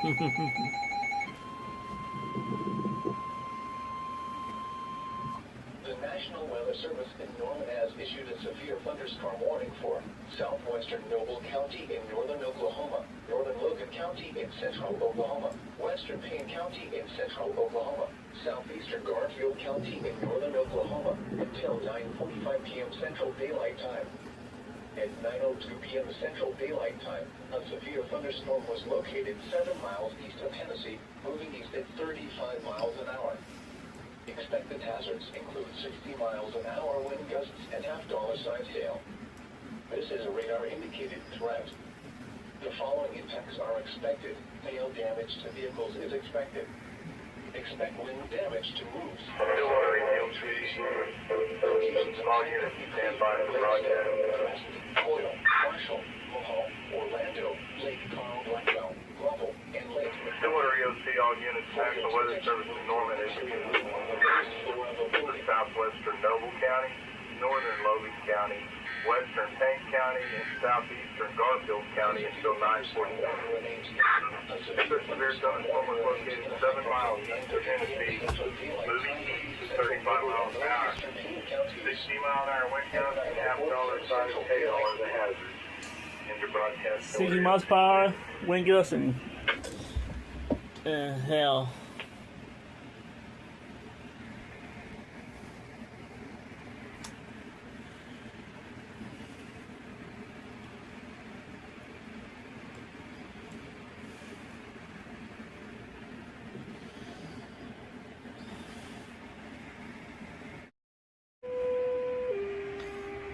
The National Weather Service in Norman has issued a severe thunderstorm warning for southwestern Noble County in northern Oklahoma, northern Logan County in central Oklahoma, western Payne County in central Oklahoma, southeastern Garfield County in northern Oklahoma until 9:45 p.m. Central Daylight Time. At 9:02 p.m. Central Daylight Time, a severe thunderstorm was located 7 miles east of Tennessee, moving east at 35 miles an hour. Expected hazards include 60 miles an hour wind gusts and half-dollar-sized hail. This is a radar-indicated threat. The following impacts are expected. Hail damage to vehicles is expected. Expect wind damage to roofs. Stillwater L.N.C.O.W.A.F. All units stand by for broadcast. Coyle, Marshall, Mohawk, Orlando, Lake Carl, Blackwell, Grumble, and Lake. Stillwater EOC, all units, National Weather Service in Norman is southwestern Noble County, northern Logan County, western Payne County, and southeastern Garfield County until 9:41. This severe thunderstorm was located 7 miles east of Tennessee, moving east at 35 miles an hour. 60-mile-an-hour wind gusts and half-dollar-sized hail are the hazards. Into broadcast. 60 miles per hour, wind gusts and hail.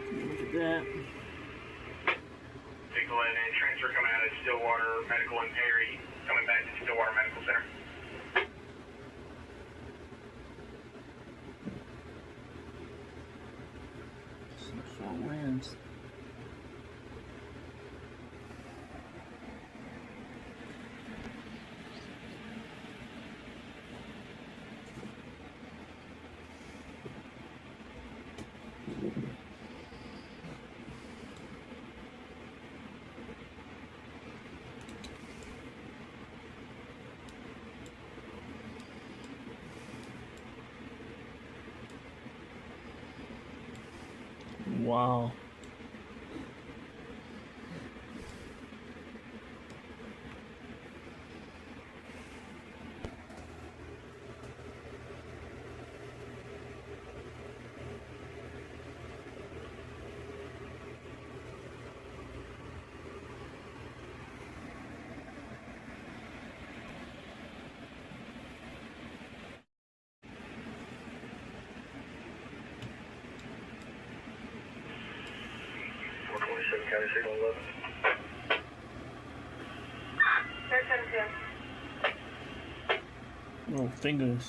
Look at that. Vehicle and transfer coming out of Stillwater, Medical and Perry. coming back to Stillwater Medical Center. Some strong winds. Wow. County Signal 11. 1072. Oh, fingers.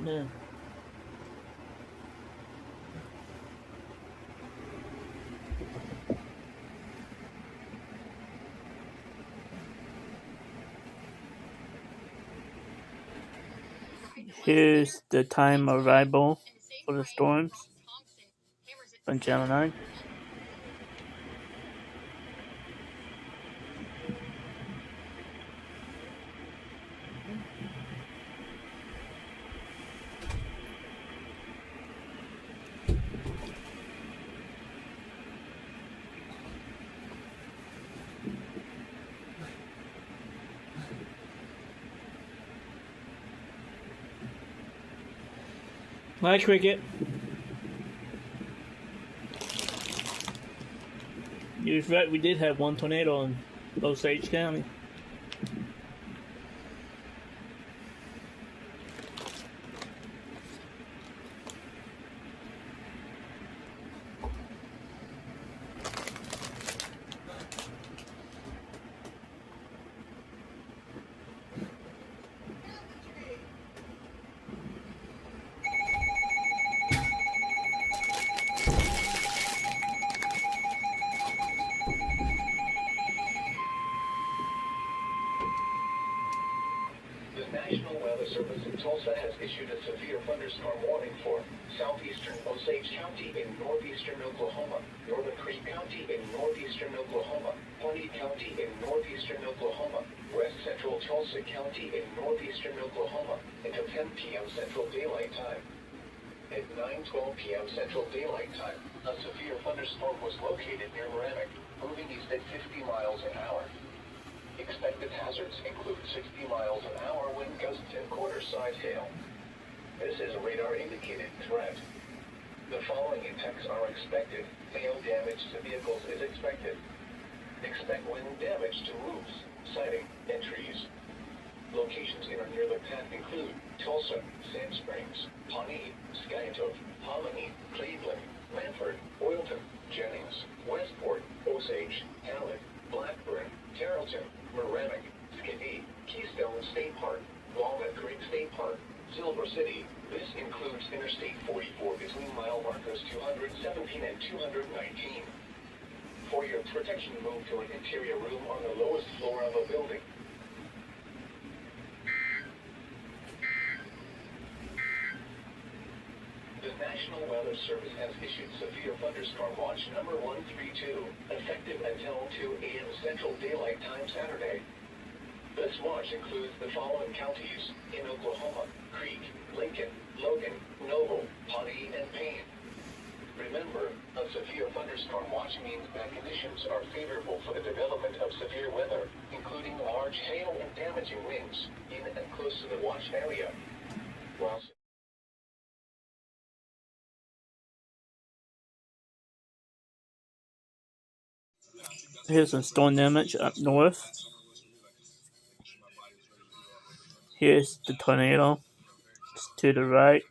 Man. Here's the time arrival for the storms on Channel 9. Hi, Cricket. You was right, we did have one tornado in Osage County. The National Weather Service in Tulsa has issued a severe thunderstorm warning for southeastern Osage County in northeastern Oklahoma, Northern Creek County in northeastern Oklahoma, Pawnee County in northeastern Oklahoma, west central Tulsa County in northeastern Oklahoma, until 10 p.m. Central Daylight Time. At 9:12 p.m. Central Daylight Time, a severe thunderstorm was located near Merrimack, moving east at 50 miles an hour. Expected hazards include 60 miles an hour wind gusts and quarter-size hail. This is a radar-indicated threat. The following impacts are expected. Hail damage to vehicles is expected. Expect wind damage to roofs, siding, and trees. Locations in or near the path include Tulsa, Sand Springs, Pawnee, Skiatook, Hominy, Cleveland, Lanford, Oilton, Jennings, Westport, Osage, Halleck, Blackburn, Carrollton, Merrimack, Skiddy, Keystone State Park, Walnut Creek State Park, Silver City. This includes Interstate 44 between mile markers 217 and 219. For your protection, move to an interior room on the lowest floor of a building. Service has issued severe thunderstorm watch number 132, effective until 2 a.m. Central Daylight Time Saturday. This watch includes the following counties in Oklahoma: Creek, Lincoln, Logan, Noble, Pawnee, and Payne. Remember, a severe thunderstorm watch means that conditions are favorable for the development of severe weather, including large hail and damaging winds in and close to the watch area. While here's some storm damage up north. Here's the tornado. It's to the right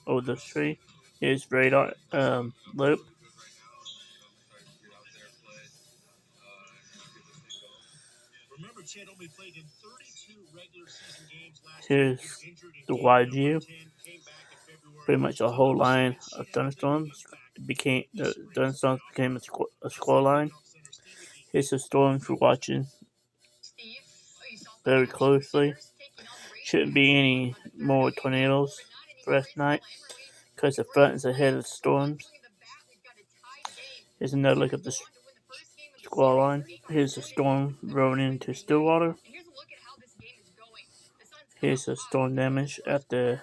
over the tree. Here's radar loop. Here's the wide view. Pretty much a whole line of thunderstorms. The thunderstorms became a squall line. Here's the storms we're watching very closely. Shouldn't be any more tornadoes for us tonight because the front is ahead of the storms. Here's another look at the squall line. Here's a storm rolling into Stillwater. Here's the storm damage at the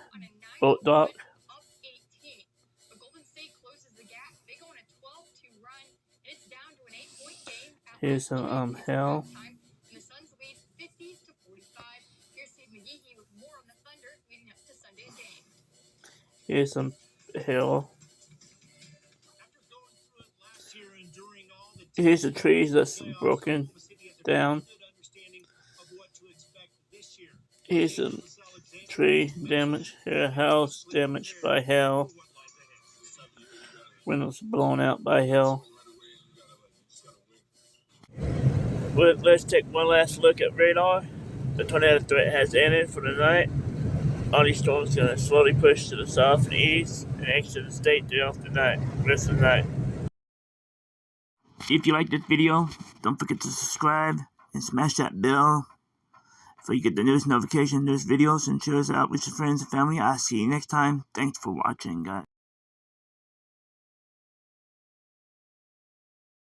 boat dock. Here's some hail. Here's some hail. Here's the trees that's broken down. Here's some tree damage. Here, a house damaged by hail. Windows blown out by hail. But let's take one last look at radar. The tornado threat has ended for the night. All these storms are going to slowly push to the south and east and exit the state throughout the night, rest of the night. If you like this video, don't forget to subscribe and smash that bell so you get the newest notification, newest videos, and share us out with your friends and family. I'll see you next time. Thanks for watching, guys.